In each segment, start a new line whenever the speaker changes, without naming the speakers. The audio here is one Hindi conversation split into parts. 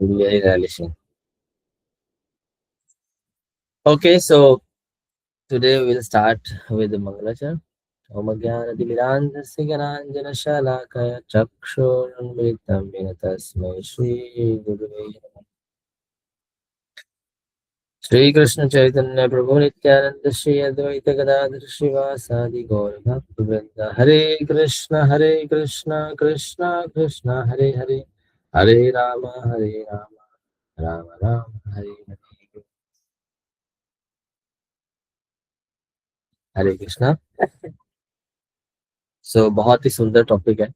Very relishing. Okay, so today we'll start with the Mangalachar. Om Jnanatimirandhasya Jnananjanashalakaya Chakshurunmilitam Yena Tasmai Shri Gurave Namaः. Shri Krishna Chaitanya Prabhu Nityananda Shri Advaita Gadadhar Shivasadi Gaur Bhaktivinoda Hare Krishna Krishna Krishna Hare Hare Hare Rama Rama Rama Hare Hare हरे कृष्णा। बहुत ही सुंदर टॉपिक है।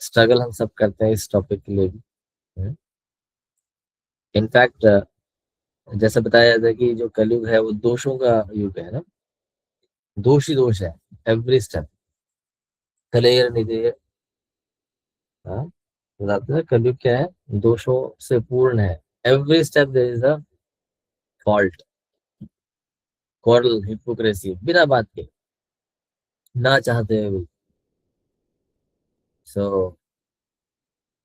स्ट्रगल हम सब करते हैं इस टॉपिक के लिए भी। इनफैक्ट जैसे बताया जाता है कि जो कलयुग है वो दोषों का युग है ना। दोष ही दोष है एवरी स्टेप। कलेर निधे हाँ, बताते हैं कलयुग क्या है, दोषों से पूर्ण है। Every step there is a fault, quarrel, hypocrisy, बिना बात के, ना चाहते हुए भी। सो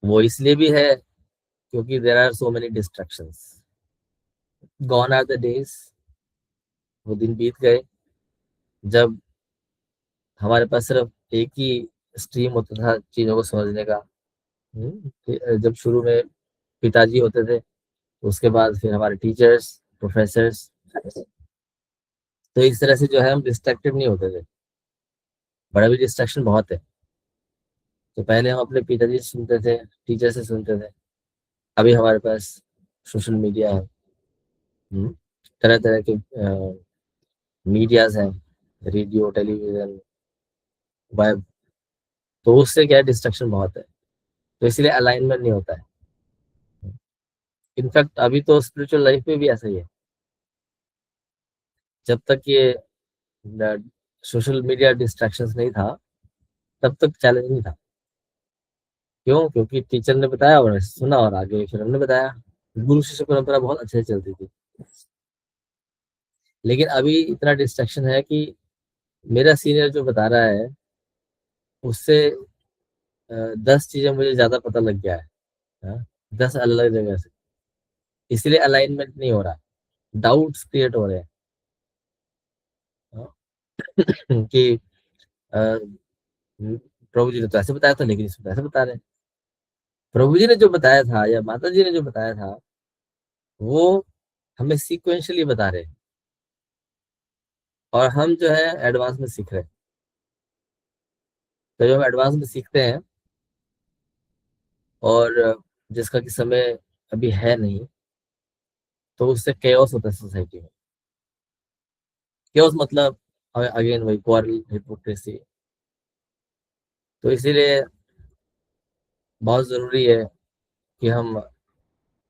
वो इसलिए भी है क्योंकि there are so many distractions. Gone are the days, वो दिन बीत गए जब हमारे पास सिर्फ एक ही स्ट्रीम होता था चीजों को समझने का। जब शुरू में पिताजी होते थे, उसके बाद फिर हमारे टीचर्स, प्रोफेसर्स। तो इस तरह से जो है हम डिस्ट्रैक्टेड नहीं होते थे। बड़ा भी डिस्ट्रैक्शन बहुत है। तो पहले हम अपने पिताजी से सुनते थे, टीचर से सुनते थे। अभी हमारे पास सोशल मीडिया है, तरह तरह के मीडियाज हैं, रेडियो, टेलीविजन, वेब। तो उससे क्या है, डिस्ट्रैक्शन बहुत है। तो इसलिए अलाइनमेंट नहीं होता है। इनफैक्ट अभी तो स्पिरिचुअल लाइफ में भी ऐसा ही है। जब तक ये सोशल मीडिया डिस्ट्रैक्शंस नहीं था, तब तक चैलेंज नहीं था। क्यों? क्योंकि टीचर ने बताया और सुना, और आगे फिर हमने बताया। गुरु शिष्य परंपरा बहुत अच्छे से चलती थी। लेकिन अभी इतना डिस्ट्रैक्शन है कि मेरा सीनियर जो बता रहा है उससे 10 चीजें मुझे ज्यादा पता लग गया है। हाँ? 10 अलग अलग जगह से। इसलिए अलाइनमेंट नहीं हो रहा, डाउट्स क्रिएट हो रहे हैं। हाँ? कि प्रभु जी ने तो ऐसे बताया था, लेकिन इसमें तो ऐसे बता रहे हैं। प्रभु जी ने जो बताया था या माता जी ने जो बताया था, वो हमें सीक्वेंशियली बता रहे हैं, और हम जो है एडवांस में सीख रहे हैं। तो जब हम एडवांस में सीखते हैं, और जिसका कि समय अभी है नहीं, तो उससे केओस होता है सोसाइटी में। केओस मतलब अगेन वही क्वारल, हिपोक्रेसी। तो इसीलिए बहुत जरूरी है कि हम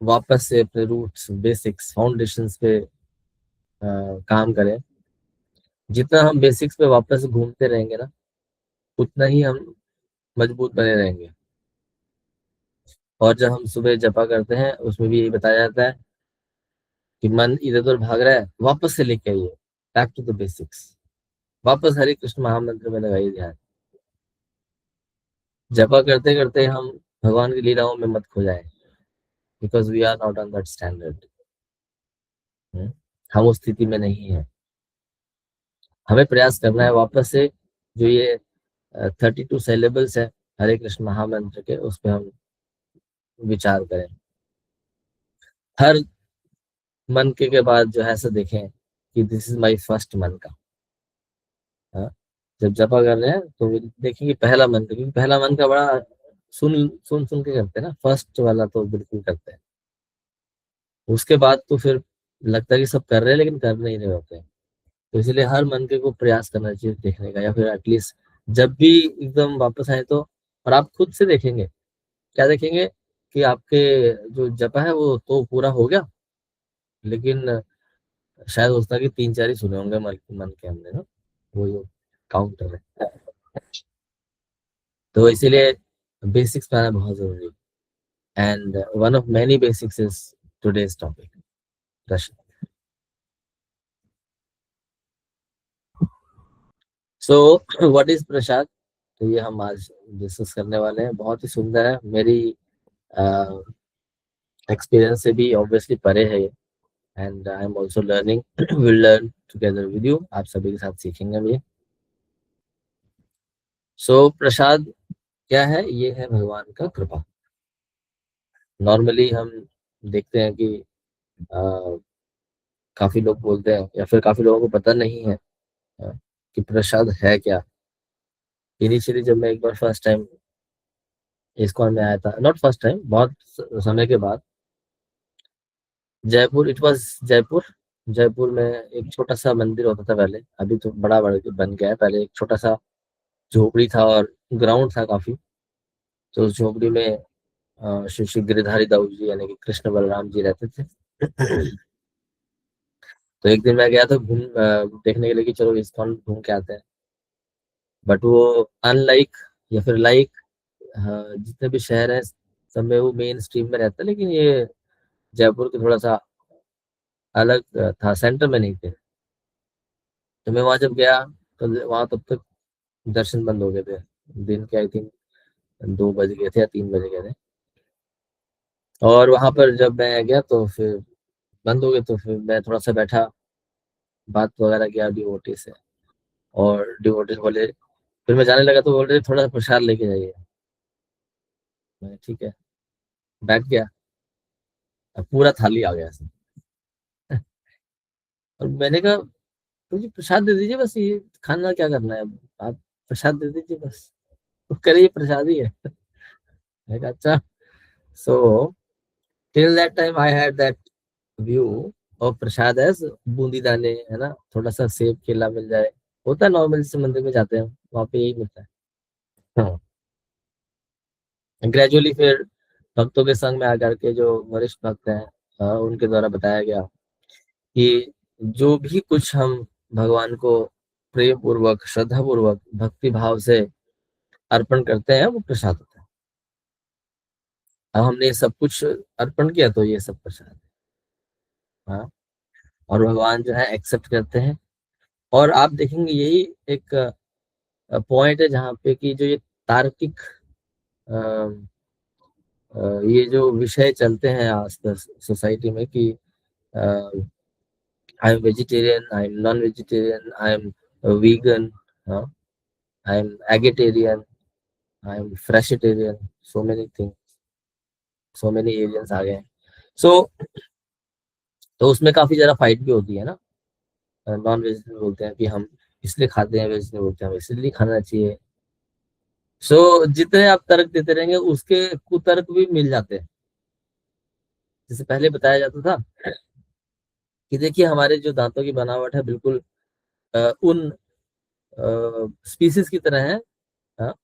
वापस से अपने रूट्स, बेसिक्स, फाउंडेशंस पे काम करें। जितना हम बेसिक्स पे वापस घूमते रहेंगे ना, उतना ही हम मजबूत बने रहेंगे। और जब हम सुबह जपा करते हैं, उसमें भी यही बताया जाता है कि मन इधर उधर भाग रहा है, वापस से लेके आइए, बैक टू द बेसिक्स। वापस हरे कृष्ण महामंत्र में लगाइए ध्यान। जपा करते करते हम भगवान की लीलाओं में मत खो जाए, because we are not on that standard. हम उस स्थिति में नहीं है। हमें प्रयास करना है वापस से, जो ये 32 सिलेबल्स है हरे कृष्ण महामंत्र के, उस पर हम विचार करें। हर मन के बाद जो है ऐसा देखें कि दिस इज माय फर्स्ट मन का। हाँ? जब जपा कर रहे हैं तो देखेंगे पहला मंत्र, क्योंकि पहला मंत्र का बड़ा सुन सुन सुन के करते हैं ना, फर्स्ट वाला तो बिल्कुल करते हैं। उसके बाद तो फिर लगता है कि सब कर रहे हैं, लेकिन कर नहीं रहे होते हैं। तो इसलिए हर मन के को प्रयास करना चाहिए देखने का, या फिर एटलीस्ट जब भी एकदम वापस आए तो। और आप खुद से देखेंगे, क्या देखेंगे कि आपके जो जपा है वो तो पूरा हो गया, लेकिन शायद उसका कि 3 4 ही सुने होंगे मन के हमने ना, वो जो काउंटर है। तो इसीलिए बेसिक्स पे आना बहुत जरूरी है। And one of many basics is today's topic, प्रश्न। सो व्हाट इज प्रसाद? तो ये हम आज डिस्कस करने वाले हैं। बहुत ही सुंदर है। मेरी एक्सपीरियंस से भी ऑब्वियसली परे है ये, and I am also learning, will learn together with you, आप सभी के साथ सीखेंगे भी। सो प्रसाद क्या है? ये है भगवान का कृपा। नॉर्मली हम देखते हैं कि काफी लोग बोलते हैं या फिर काफी लोगों को पता नहीं है अ, कि प्रसाद है क्या। इनिशियली जब मैं एक बार फर्स्ट टाइम इस्कॉन में आया था, नॉट फर्स्ट टाइम, बहुत समय के बाद, जयपुर, इट वाज जयपुर। जयपुर में एक छोटा सा मंदिर होता था पहले, अभी तो बड़ा बड़ा बन गया है। पहले एक छोटा सा झोपड़ी था और ग्राउंड था काफी। तो उस झोपड़ी में श्री श्री गिरिधारी दाऊ जी यानी कि कृष्ण बलराम जी रहते थे। तो एक दिन मैं गया था देखने के लिए कि चलो इस्कॉन घूम के आते हैं। बट वो अनलाइक या फिर लाइक, जितने भी शहर हैं सब में वो मेन स्ट्रीम में रहता है, लेकिन ये जयपुर के थोड़ा सा अलग था, सेंटर में नहीं थे। तो मैं वहां जब गया तो वहां तब तक दर्शन बंद हो गए थे। दिन के आई थिंक 2 बज गए थे या 3 बज गए थे। और वहां पर जब मैं गया तो फिर बंद हो गए। तो फिर मैं थोड़ा सा बैठा, बात वगैरह किया डिवोटी से। और डिवोटी बोले, फिर मैं जाने लगा तो बोल रहे थोड़ा सा प्रसाद लेके जाइए। मैं ठीक है, बैठ गया। अब पूरा थाली आ गया ऐसे। और मैंने कहा मुझे प्रसाद दे दीजिए बस, ये खाना क्या करना है, आप प्रसाद दे दीजिए बस। तो करिए प्रसाद ही है। मैंने कहा अच्छा। So till that time I had that view of prasad as boondi दाने, है ना, थोड़ा सा सेब केला मिल जाए, होता है नॉर्मल, जैसे मंदिर में जाते हैं वहां पे यही मिलता है। हाँ। ग्रेजुअली फिर भक्तों के संग में आकर के जो वरिष्ठ भक्त हैं, उनके द्वारा बताया गया कि जो भी कुछ हम भगवान को प्रेम पूर्वक, श्रद्धा पूर्वक, भक्ति भाव से अर्पण करते हैं वो प्रसाद होता है। अब हमने ये सब कुछ अर्पण किया तो ये सब प्रसाद है। हाँ। और भगवान जो है एक्सेप्ट करते हैं। और आप देखेंगे यही एक पॉइंट है जहाँ पे कि जो ये तार्किक अ, ये जो विषय चलते हैं आसपास सोसाइटी में कि I am vegetarian, I am non vegetarian, I am vegan, I am eggitarian, I am fruitarian, so many thing, so many aliens आ गए हैं। सो तो उसमें काफी ज्यादा फाइट भी होती है ना। नॉन वेजिटेरियन बोलते हैं कि हम इसलिए खाते हैं, वेजिटेरियन बोलते हैं हमें इसलिए खाना चाहिए। सो जितने आप तर्क देते रहेंगे उसके कुतर्क भी मिल जाते हैं। जैसे पहले बताया जाता था कि देखिए हमारे जो दांतों की बनावट है बिल्कुल उन स्पीसीज की तरह है, हाँ,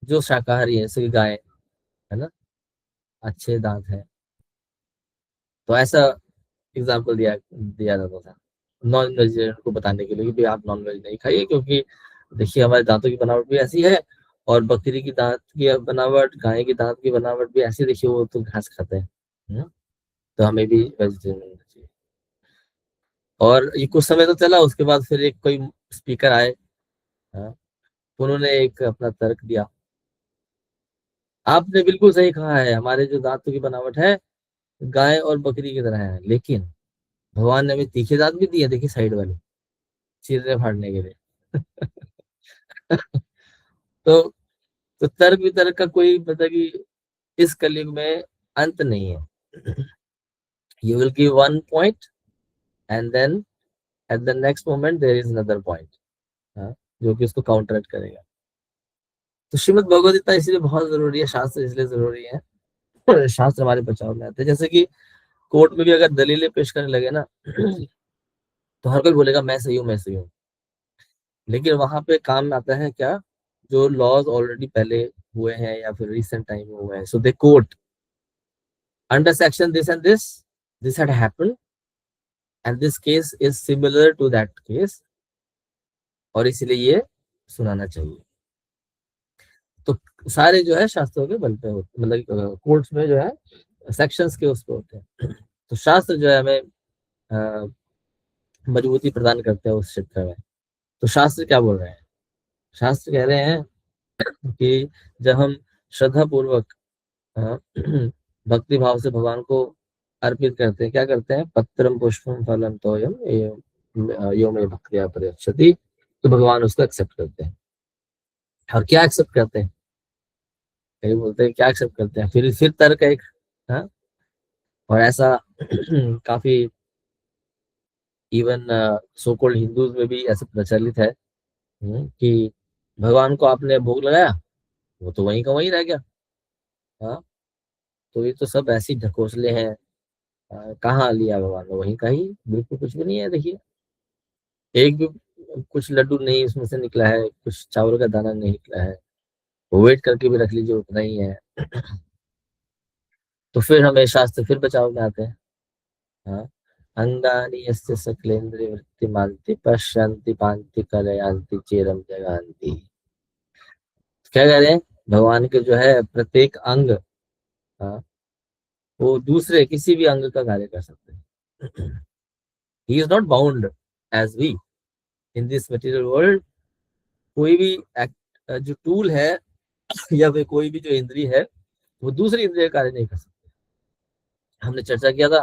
जो शाकाहारी है, जैसे कि गाय, है ना, अच्छे दांत हैं। तो ऐसा एग्जाम्पल दिया दिया जाता था नॉन वेजिटेरियन को बताने के लिए कि भाई आप नॉन वेज नहीं खाइए, क्योंकि देखिए हमारे दांतों की बनावट भी ऐसी है। और बकरी की दांत की बनावट, गाय की दांत की बनावट भी ऐसी, देखिए वो तो घास खाते हैं। हम्म, तो हमें भी वेजिटेरियन होना चाहिए। और ये कुछ समय तो चला, उसके बाद फिर एक कोई स्पीकर आए, हाँ, उन्होंने एक अपना तर्क दिया, आपने बिल्कुल सही कहा है, हमारे जो दांतों की बनावट है गाय और बकरी की तरह है, लेकिन भगवान ने हमें तीखे दांत भी दिए, देखिए साइड वाले, चीरने फाड़ने के लिए। तो तो तर्क वितर्क का कोई मतलब कि इस कलयुग में अंत नहीं है। You will give one point and then at the next moment there is another point, जो कि उसको काउंटरएक्ट करेगा। तो श्रीमद् भगवद गीता इसलिए बहुत जरूरी है, शास्त्र इसलिए जरूरी है। शास्त्र हमारे बचाव में आते हैं। जैसे कि कोर्ट में भी अगर दलीलें पेश करने लगे ना, तो हर कोई बोलेगा मैं सही हूँ, मैं सही हूँ। लेकिन वहां पे काम में आता है क्या, जो लॉज ऑलरेडी पहले हुए हैं या फिर रिसेंट टाइम में हुए हैं। So the court under section this and this had happened and this case is similar to that case, और इसलिए ये सुनाना चाहिए। तो सारे जो है शास्त्रों के बल पे होते, मतलब कोर्ट्स में जो है सेक्शंस के उस पे होते हैं। तो शास्त्र जो है हमें अ, मजबूती प्रदान करते हैं उस क्षेत्र में। तो शास्त्र क्या बोल रहे हैं? शास्त्र कह रहे हैं कि जब हम श्रद्धा पूर्वक, हाँ, भक्ति भाव से भगवान को अर्पित करते हैं, क्या करते हैं, पत्रम पुष्पम फलम तोयम यो में भक्तिया प्रयच्छति, तो भगवान उसको एक्सेप्ट करते हैं। और क्या एक्सेप्ट करते हैं, कई बोलते हैं क्या एक्सेप्ट करते हैं, फिर तर्क है एक। हाँ, और ऐसा काफी इवन सो कॉल्ड हिंदूज में भी ऐसे प्रचलित है, कि भगवान को आपने भोग लगाया, वो तो वहीं का वहीं रह गया। हाँ, तो ये तो सब ऐसी ढकोसले हैं। कहाँ लिया भगवान ने, वहीं का ही, बिल्कुल कुछ भी नहीं है। देखिए, एक भी कुछ लड्डू नहीं उसमें से निकला है, कुछ चावल का दाना नहीं निकला है। वेट करके भी रख लीजिए, उतना ही है। तो फिर हमें शास्त्र फिर बचाव में आते हैं। हाँ, अंगानि यस्य सकलेन्द्रिय वृत्तिमान्ति पश्यन्ति पान्ति कलयांति चेरम जगान्ति। क्या कह रहे हैं, भगवान के जो है प्रत्येक अंग, हाँ, वो दूसरे किसी भी अंग का कार्य कर सकते हैं। He is not bound as we in this material world. कोई भी जो टूल है या फिर कोई भी जो इंद्री है, वो दूसरी इंद्रिय कार्य नहीं कर सकती। हमने चर्चा किया था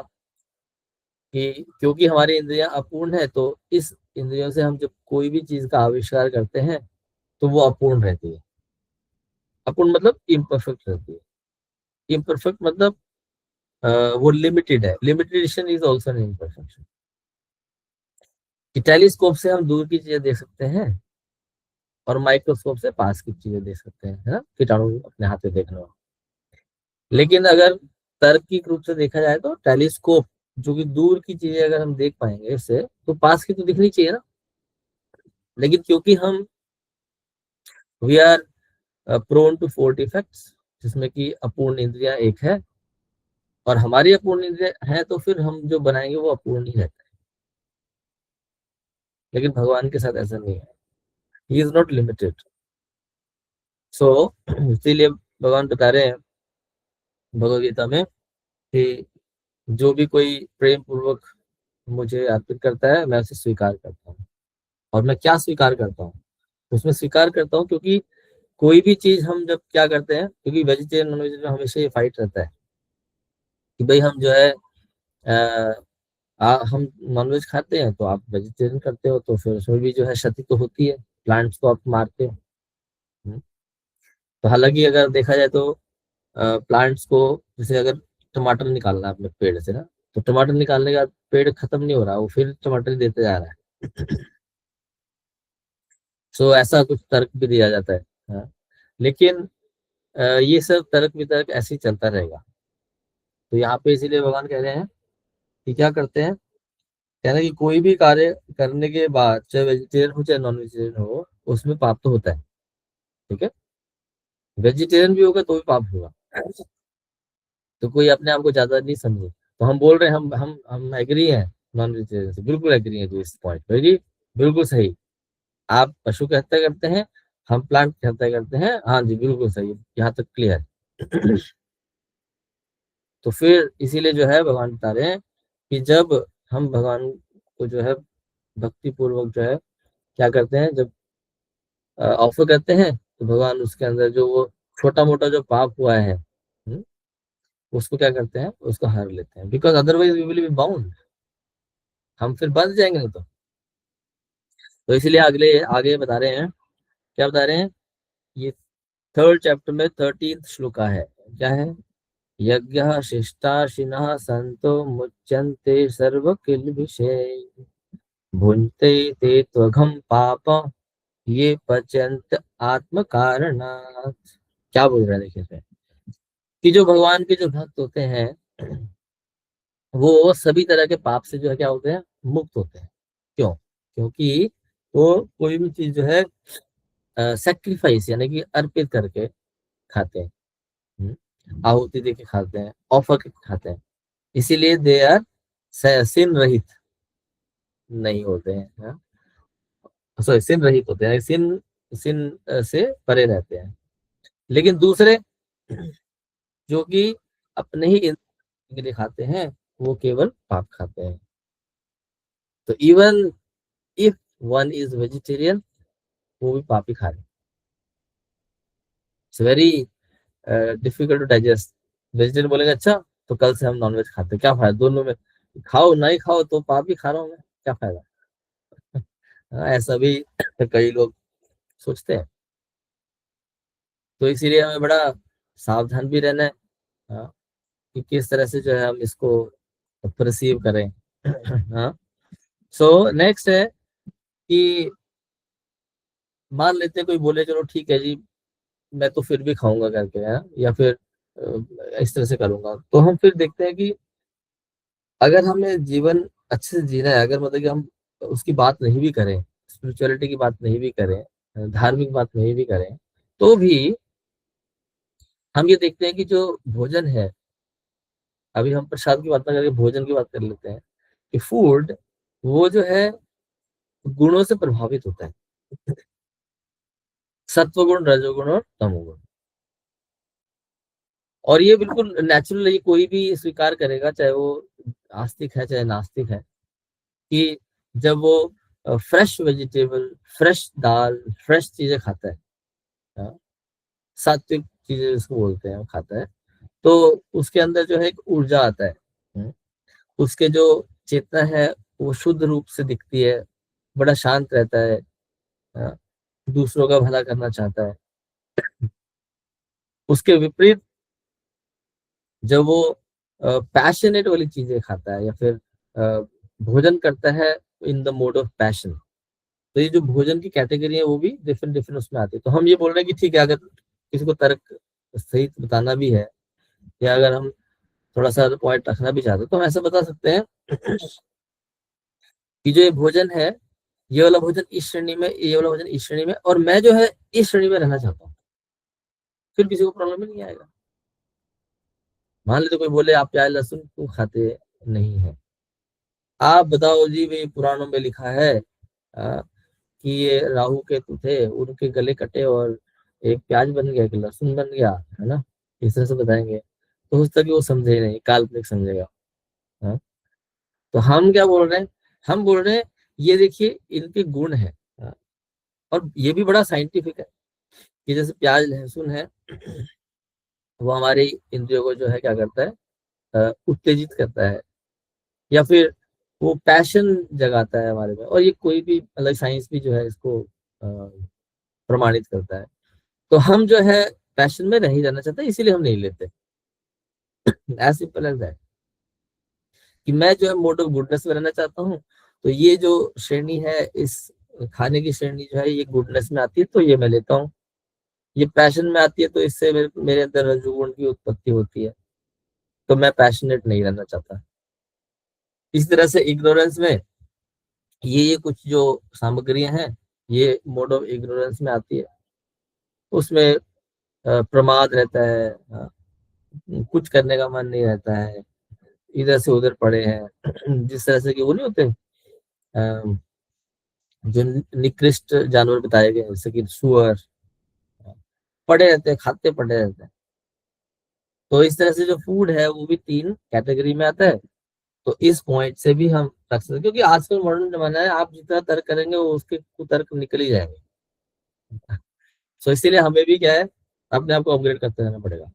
कि क्योंकि हमारी इंद्रियां अपूर्ण है, तो इस इंद्रियों से हम जब कोई भी चीज का आविष्कार करते हैं तो वो अपूर्ण रहती है। अपूर्ण मतलब इम्परफेक्ट रहती है। इम्परफेक्ट मतलब वो लिमिटेड है। Limitation is also an imperfection. कि टेलीस्कोप से हम दूर की चीजें देख सकते हैं, और माइक्रोस्कोप से पास की चीजें देख सकते हैं, है ना, कीटाणु अपने हाथ में देखने वाला। लेकिन अगर तार्किक रूप से देखा जाए तो टेलीस्कोप, जो कि दूर की चीजें अगर हम देख पाएंगे इससे, तो पास की तो दिखनी चाहिए ना। लेकिन क्योंकि हम we are prone to for defects, जिसमें कि अपूर्ण इंद्रियां एक है, और हमारी अपूर्ण इंद्रियां है, तो फिर हम जो बनाएंगे वो अपूर्ण ही रहता है। लेकिन भगवान के साथ ऐसा नहीं है। He is not limited. So इसीलिए भगवान बता रहे हैं भगवद गीता में कि जो भी कोई प्रेम पूर्वक मुझे अर्पित करता है, मैं उसे स्वीकार करता हूँ। और मैं क्या स्वीकार करता हूँ, उसमें स्वीकार करता हूँ, क्योंकि कोई भी चीज हम जब क्या करते हैं, क्योंकि वेजिटेरियन नॉन वेजिटेरियन में हमेशा ये फाइट रहता है कि भाई हम जो है हम नॉनवेज खाते हैं तो आप वेजिटेरियन करते हो, तो फिर उसमें भी जो है क्षति तो होती है, प्लांट्स को आप मारते हो। हम्म। तो हालांकि अगर देखा जाए तो प्लांट्स को, जैसे अगर टमाटर निकालना है अपने पेड़ से ना, तो टमाटर निकालने के बाद पेड़ खत्म नहीं हो रहा, वो फिर टमाटर ही देते जा रहा है। सो ऐसा कुछ तर्क भी दिया जाता है। हाँ, लेकिन ये सब तर्क वितर्क ऐसे ही चलता रहेगा। तो यहाँ पे इसीलिए भगवान कह रहे हैं कि क्या करते हैं, कह रहे हैं कि कोई भी कार्य करने के बाद, चाहे वेजिटेरियन हो चाहे नॉन वेजिटेरियन हो, उसमें पाप तो होता है। ठीक है, वेजिटेरियन भी होगा तो भी पाप होगा। तो कोई अपने आप को ज्यादा नहीं समझे। तो हम बोल रहे हैं, हम एग्री हैं नॉन वेजिटेरियन से, बिल्कुल एग्री है जो इस पॉइंट पर जी, बिल्कुल सही। आप पशु की हत्या करते हैं, हम प्लांट की हत्या करते हैं, हाँ जी बिल्कुल सही, यहाँ तक क्लियर। तो फिर इसीलिए जो है भगवान बता रहे हैं कि जब हम भगवान को जो है भक्ति पूर्वक जो है क्या करते हैं, जब ऑफर करते हैं, तो भगवान उसके अंदर जो वो छोटा मोटा जो पाप हुआ है, उसको क्या करते हैं, उसको हर लेते हैं। Because otherwise we will be bound, हम फिर बंध जाएंगे नहीं तो इसलिए अगले आगे बता रहे हैं, क्या बता रहे हैं, ये थर्ड चैप्टर में 13th श्लोका है। क्या है, यज्ञ शिष्टाशिनः संतो मुच्यन्ते सर्व किल विषय भुंते ते त्वघम पाप ये पचंत आत्म कारणात्। क्या बोल रहा है देखिए इसमें, कि जो भगवान के जो भक्त होते हैं, वो सभी तरह के पाप से जो है क्या होते हैं, मुक्त होते हैं। क्यों, क्योंकि वो कोई भी चीज जो है सेक्रीफाइस यानी कि अर्पित करके खाते हैं। आहुति देके खाते हैं, ऑफर के खाते हैं। इसीलिए दे आर सिन रहित नहीं होते हैं। सॉरी, सिन रहित होते हैं, सिन सिन से परे रहते हैं। लेकिन दूसरे जो कि अपने ही इंद्रिय के लिए खाते हैं, वो केवल पाप खाते हैं। तो even if one is vegetarian, वो भी पाप ही खा रहे हैं। It's very difficult to digest. Vegetarian बोलेंगे अच्छा तो कल से हम नॉनवेज खाते, क्या फायदा दोनों में? खाओ नहीं खाओ तो पाप ही खा रहा हूं मैं, क्या फायदा? हाँ, ऐसा भी कई लोग सोचते हैं। तो इसीलिए हमें बड़ा सावधान भी रहना है, हाँ, कि किस तरह से जो है हम इसको परसीव करें। हाँ। सो नेक्स्ट है कि मान लेते हैं कोई बोले चलो ठीक है जी, मैं तो फिर भी खाऊंगा करके, है, या फिर इस तरह से करूंगा, तो हम फिर देखते हैं कि अगर हमें जीवन अच्छे से जीना है, अगर मतलब कि हम उसकी बात नहीं भी करें, स्पिरिचुअलिटी की बात नहीं भी करें, धार्मिक बात नहीं भी करें, तो भी हम ये देखते हैं कि जो भोजन है, अभी हम प्रसाद की बात ना करके भोजन की बात कर लेते हैं, कि फूड वो जो है गुणों से प्रभावित होता है, सत्व गुण, रजोगुण और तमोगुण। और ये बिल्कुल नेचुरल है, ये कोई भी स्वीकार करेगा, चाहे वो आस्तिक है चाहे नास्तिक है, कि जब वो फ्रेश वेजिटेबल, फ्रेश दाल, फ्रेश चीजें खाता है, हाँ, सात्विक चीजें जिसको बोलते हैं वो खाता है, तो उसके अंदर जो है एक ऊर्जा आता है, उसके जो चेतना है वो शुद्ध रूप से दिखती है, बड़ा शांत रहता है, हाँ, दूसरों का भला करना चाहता है। उसके विपरीत जब वो पैशनेट वाली चीजें खाता है, या फिर भोजन करता है in the mode of passion, तो ये जो भोजन की कैटेगरी है वो भी डिफरेंट डिफरेंट उसमें आती है। तो हम ये बोल रहे हैं कि ठीक है, अगर किसी को तर्क सहित बताना भी है, या अगर हम थोड़ा सा पॉइंट रखना भी चाहते हैं, तो हम ऐसा बता सकते हैं कि जो ये भोजन है, ये वाला भोजन इस श्रेणी में, ये वाला भोजन इस श्रेणी में, और मैं जो है इस श्रेणी में रहना चाहता हूँ, फिर किसी को प्रॉब्लम ही नहीं आएगा। मान लेते कोई बोले आप प्याज लहसुन क्यों खाते नहीं है, आप बताओ जी, भाई पुराणों में लिखा है कि ये राहु केतु थे, उनके गले कटे और एक प्याज बन गया, एक लहसुन बन गया, है ना, इस तरह से बताएंगे, तो हो सकता है कि वो समझे ही नहीं, काल्पनिक समझेगा। हाँ? तो हम क्या बोल रहे हैं, हम बोल रहे हैं ये देखिए इनके गुण है, हाँ, और ये भी बड़ा साइंटिफिक है, कि जैसे प्याज लहसुन है, वो हमारी इंद्रियों को जो है क्या करता है, उत्तेजित करता है, या फिर वो पैशन जगाता है हमारे में, और ये कोई भी मतलब साइंस भी जो है इसको प्रमाणित करता है। तो हम जो है पैशन में नहीं रहना चाहते, इसीलिए हम नहीं लेते, एज सिंपल एज दैट, कि मैं जो है मोड ऑफ गुडनेस में रहना चाहता हूँ, तो ये जो श्रेणी है, इस खाने की श्रेणी जो है ये गुडनेस में आती है, तो ये मैं लेता हूँ। ये पैशन में आती है, तो इससे मेरे अंदर रजोगुण की उत्पत्ति होती है, तो मैं पैशनेट नहीं रहना चाहता। इस तरह से इग्नोरेंस में ये कुछ जो सामग्रियां हैं, ये मोड ऑफ इग्नोरेंस में आती है, उसमें प्रमाद रहता है, कुछ करने का मन नहीं रहता है, इधर से उधर पड़े हैं, जिस तरह से कि वो नहीं होते जो निकृष्ट जानवर बताए गए हैं, जैसे कि सुअर, पड़े रहते हैं, खाते पड़े रहते हैं। तो इस तरह से जो फूड है वो भी तीन कैटेगरी में आता है। तो इस पॉइंट से भी हम रख सकते हैं, क्योंकि आजकल मॉडर्न जमाना है, आप जितना तर्क करेंगे वो उसके कुतर्क निकल ही जाएंगे। सो इसीलिए हमें भी क्या है, अपने आप को अपग्रेड करते रहना पड़ेगा।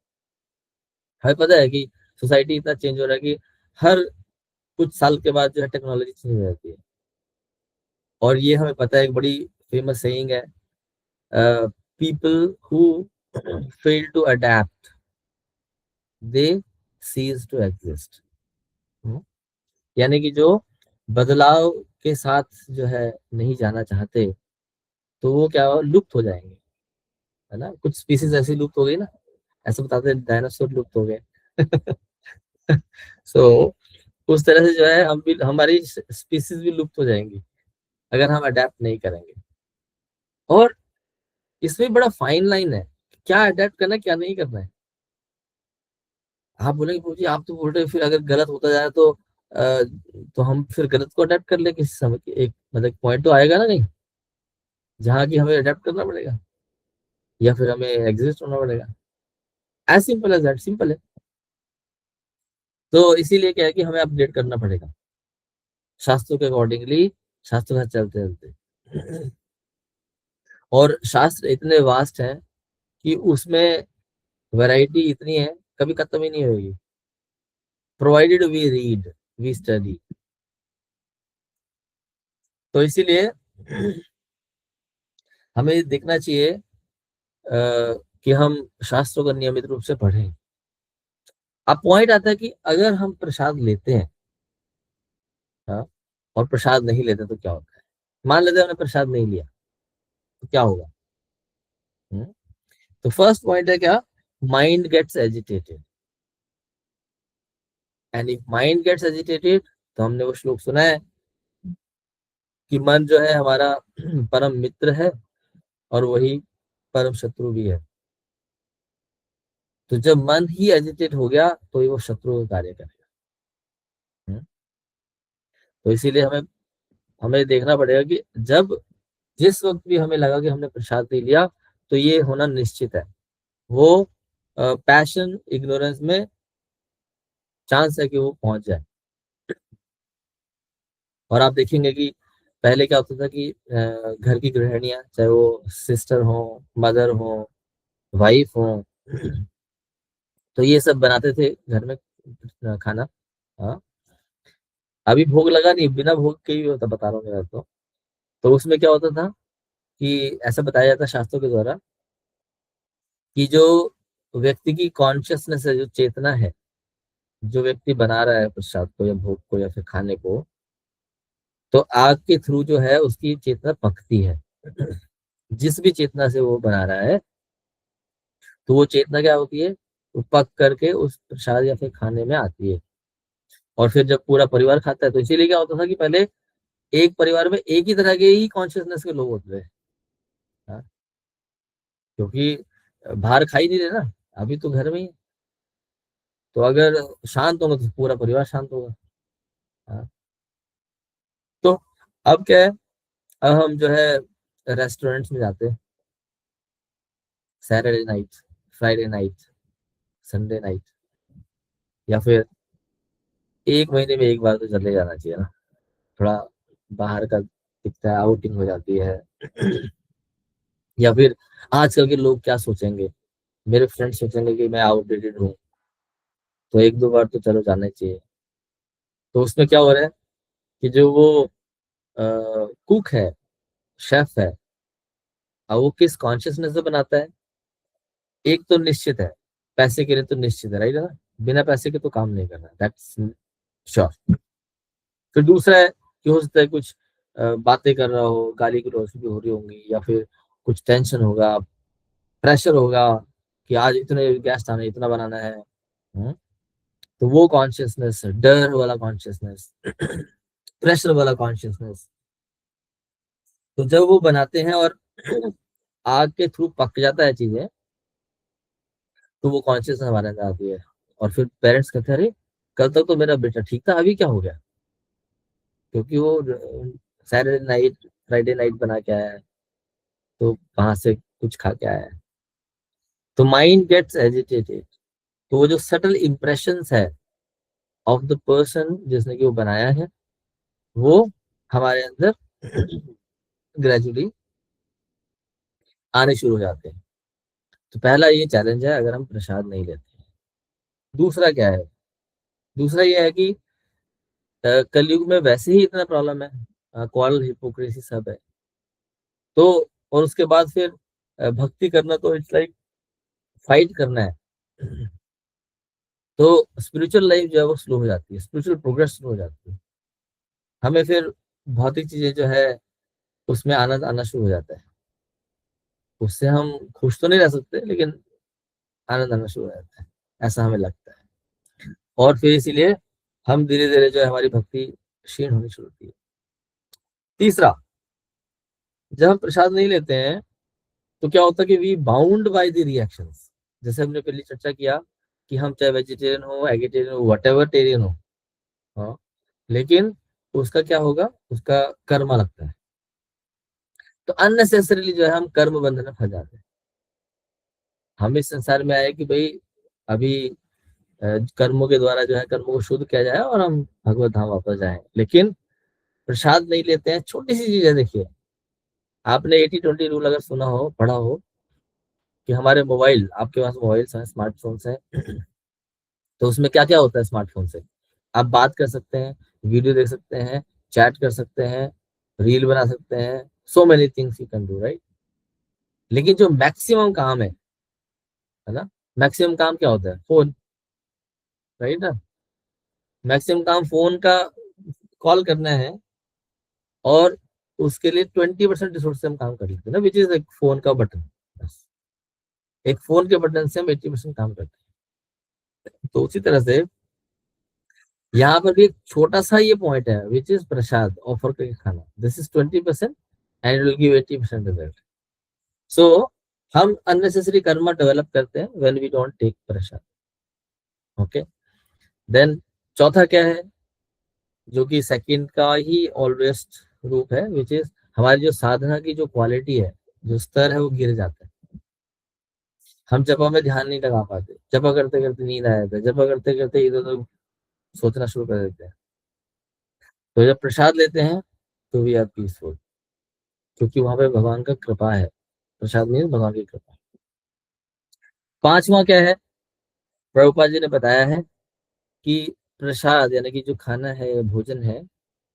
हमें पता है कि सोसाइटी इतना चेंज हो रहा है कि हर कुछ साल के बाद जो है टेक्नोलॉजी चेंज हो जाती है, और ये हमें पता है, एक बड़ी फेमस सेइंग है, people who fail to adapt they cease to exist. यानी कि जो बदलाव के साथ जो है नहीं जाना चाहते, तो वो क्या लुप्त हो जाएंगे, है ना, कुछ स्पीसीज ऐसी लुप्त हो गई ना, ऐसे बताते हैं डायनासोर लुप्त हो गए। सो उस तरह से जो है हम भी, हमारी स्पीसीज भी लुप्त हो जाएंगी अगर हम अडेप्ट नहीं करेंगे। और इसमें बड़ा फाइन लाइन है, क्या अडेप्ट करना है, क्या नहीं करना है। आप बोलेंगे "प्रभु जी आप तो बोल रहे हैं, फिर अगर गलत होता जाए तो हम फिर गलत को अडेप्ट कर ले किसी समय एक मतलब पॉइंट तो आएगा ना, नहीं, जहाँ की हमें अडेप्ट करना पड़ेगा, या फिर हमें एग्जिस्ट होना पड़ेगा। As simple as that, simple है। तो इसीलिए क्या है कि हमें अपडेट करना पड़ेगा शास्त्रों के अकॉर्डिंगली, शास्त्रों के साथ चलते चलते। और शास्त्र इतने वास्ट हैं कि उसमें वैरायटी इतनी है, कभी खत्म ही नहीं होगी। Provided we read, we study. तो इसीलिए हमें देखना चाहिए कि हम शास्त्रों को नियमित रूप से पढ़ें। अब पॉइंट आता है कि अगर हम प्रसाद लेते हैं, हाँ, और प्रसाद नहीं लेते तो क्या होता है। मान लेते हैं हमने प्रसाद नहीं लिया तो क्या होगा। हम्म? तो फर्स्ट पॉइंट है क्या, mind gets agitated, and if mind gets agitated, तो हमने वो श्लोक सुना है कि मन जो है हमारा परम मित्र है और वही परम शत्रु भी है। तो जब मन ही एजिटेट हो गया तो ये वो शत्रु का कार्य करेगा। हम्म? तो इसीलिए हमें हमें देखना पड़ेगा कि जब जिस वक्त भी हमें लगा कि हमने प्रसाद नहीं लिया, तो ये होना निश्चित है, वो पैशन इग्नोरेंस में चांस है कि वो पहुंच जाए। और आप देखेंगे कि पहले क्या होता था कि घर की गृहिणियां, चाहे वो सिस्टर हो, मदर हो, वाइफ हो, तो ये सब बनाते थे घर में खाना। हाँ, अभी भोग लगा नहीं, बिना भोग के ही होता, बता रहा हूँ मैं तो उसमें क्या होता था कि ऐसा बताया जाता है शास्त्रों के द्वारा कि जो व्यक्ति की कॉन्शियसनेस है, जो चेतना है, जो व्यक्ति बना रहा है प्रसाद को या भोग को या फिर खाने को, तो आग के थ्रू जो है उसकी चेतना पकती है। जिस भी चेतना से वो बना रहा है, तो वो चेतना क्या होती है, वो पक करके उस प्रसाद या फिर खाने में आती है। और फिर जब पूरा परिवार खाता है, तो इसीलिए क्या होता था कि पहले एक परिवार में एक ही तरह के ही कॉन्शियसनेस के लोग होते थे। हाँ, क्योंकि बाहर खा ही नहीं रहे ना, अभी तो घर में ही। तो अगर शांत होंगे तो पूरा परिवार शांत होगा। हाँ, तो अब क्या है, अब हम जो है रेस्टोरेंट्स में जाते हैं, Saturday night, Friday night, Sunday night, या फिर एक महीने में एक बार तो चले जाना चाहिए ना, थोड़ा बाहर का दिखता है, आउटिंग हो जाती है। या फिर आजकल के लोग क्या सोचेंगे, मेरे फ्रेंड्स सोचेंगे कि मैं आउटडेटेड हूँ, तो एक दो बार तो चलो जाना ही चाहिए। तो उसमें क्या हो रहा है कि जो वो कुक है, शेफ है, अब वो किस कॉन्शियसनेस से बनाता है। एक तो निश्चित है, पैसे के लिए तो निश्चित है, राइट है ना, बिना पैसे के तो काम नहीं करना, दैट्स श्योर। फिर दूसरा है कि हो सकता है कुछ बातें कर रहा हो, गाली गलौज भी हो रही होंगी, या फिर कुछ टेंशन होगा, प्रेशर होगा कि आज इतने गेस्ट आने, इतना बनाना है। हम्म? तो वो कॉन्शियसनेस, डर वाला कॉन्शियसनेस, प्रेशर वाला कॉन्शियसनेस, तो जब वो बनाते हैं और आग के थ्रू पक जाता है चीजें, तो वो कॉन्शियसनेस हमारे अंदर आती है। और फिर पेरेंट्स कहते हैं, अरे कल तक तो मेरा बेटा ठीक था, अभी क्या हो गया, क्योंकि वो सैटरडे नाइट, फ्राइडे नाइट बना के आया है, तो वहां से कुछ खा के आया है, तो माइंड गेट्स एजिटेटेड। तो वो जो सटल इम्प्रेशंस है ऑफ द पर्सन जिसने कि वो बनाया है, वो हमारे अंदर ग्रेजुअली आने शुरू हो जाते हैं। तो पहला ये चैलेंज है अगर हम प्रसाद नहीं लेते हैं। दूसरा क्या है, दूसरा ये है कि कलयुग में वैसे ही इतना प्रॉब्लम है, क्वारल, हिपोक्रेसी सब है। तो और उसके बाद फिर भक्ति करना तो इट्स लाइक फाइट करना है। तो स्पिरिचुअल लाइफ जो है वो स्लो हो जाती है, स्पिरिचुअल प्रोग्रेस स्लो हो जाती है। हमें फिर भौतिक चीजें जो है उसमें आनंद आना शुरू हो जाता है, उससे हम खुश तो नहीं रह सकते, लेकिन आनंद आना शुरू हो जाता है, ऐसा हमें लगता है। और फिर इसीलिए हम धीरे धीरे जो है हमारी भक्ति क्षीण होनी शुरू होती है। तीसरा, जब हम प्रसाद नहीं लेते हैं तो क्या होता है कि we bound by the reactions. जैसे हमने पहले चर्चा किया कि हम चाहे वेजिटेरियन हो, एगिटेरियन हो, वट एवर टेरियन हो, हाँ, लेकिन उसका क्या होगा, उसका कर्मा लगता है। तो अननेसेसरीली जो है हम कर्म बंधन में फंस जाते हैं। हम इस संसार में आए कि भाई अभी कर्मों के द्वारा जो है कर्मों को शुद्ध किया जाए और हम भगवत धाम वापस जाएं, लेकिन प्रसाद नहीं लेते हैं। छोटी सी चीज है, देखिए, आपने 80-20 रूल अगर सुना हो, पढ़ा हो, कि हमारे मोबाइल, आपके पास मोबाइल है, स्मार्टफोन्स है, तो उसमें क्या क्या होता है स्मार्टफोन से? आप बात कर सकते हैं, वीडियो देख सकते हैं, चैट कर सकते हैं, रील बना सकते हैं, so many things you can do, right? लेकिन जो मैक्सिमम काम है ना, मैक्सिमम काम क्या होता है? फोन, राइट ना? मैक्सिमम काम फोन का कॉल करना है, और उसके लिए 20% रिसोर्स से हम काम कर लेते हैं ना, विच इज एक फोन का बटन। बस एक फोन के बटन से हम 80% काम करते हैं। तो उसी तरह से यहाँ पर भी एक छोटा सा ये पॉइंट है, विच इज प्रसाद ऑफर करके खाना, this is 20% and will give 80% result. So हम अननेसेसरी कर्मा डेवलप करते हैं when we don't take prasad. Okay, then चौथा क्या है, जो कि सेकंड का ही ऑलवेज रूप है, विच इज हमारी जो साधना की जो क्वालिटी है, जो स्तर है, वो गिर जाता है। हम जपा में ध्यान नहीं लगा पाते, जपा करते करते नींद आ जाता है, जपा करते करते इधर उधर सोचना शुरू कर देते हैं। तो जब प्रसाद लेते हैं तो वी आर पीसफुल, क्योंकि वहां पे भगवान का कृपा है। प्रसाद मीन्स भगवान की कृपा। पांचवा क्या है, प्रभुपाद जी ने बताया है कि प्रसाद यानी कि जो खाना है, भोजन है,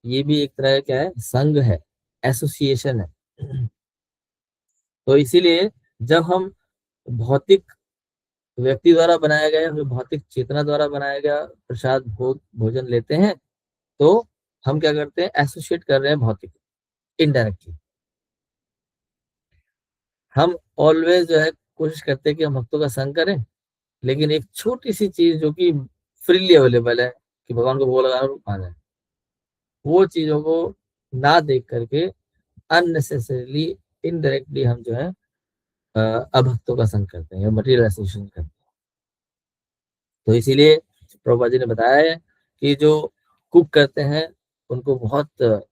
ये भी एक तरह का क्या है, संघ है, एसोसिएशन है। तो इसीलिए जब हम भौतिक व्यक्ति द्वारा बनाया गया या फिर भौतिक चेतना द्वारा बनाया गया प्रसाद भोजन लेते हैं, तो हम क्या करते हैं, एसोसिएट कर रहे हैं भौतिक, इनडायरेक्टली। हम ऑलवेज जो है कोशिश करते हैं कि हम भक्तों का संग करें, लेकिन एक छोटी सी चीज जो कि फ्रीली अवेलेबल है, कि भगवान को भोग लगाना और खाना है, वो चीजों को ना देख करके अननेसेसरीली, इनडायरेक्टली हम जो है अभक्तों का संग करते हैं या मटेरियल एसोसिएशन करते हैं। तो इसीलिए प्रभुपाद जी ने बताया है कि जो कुक करते हैं उनको बहुत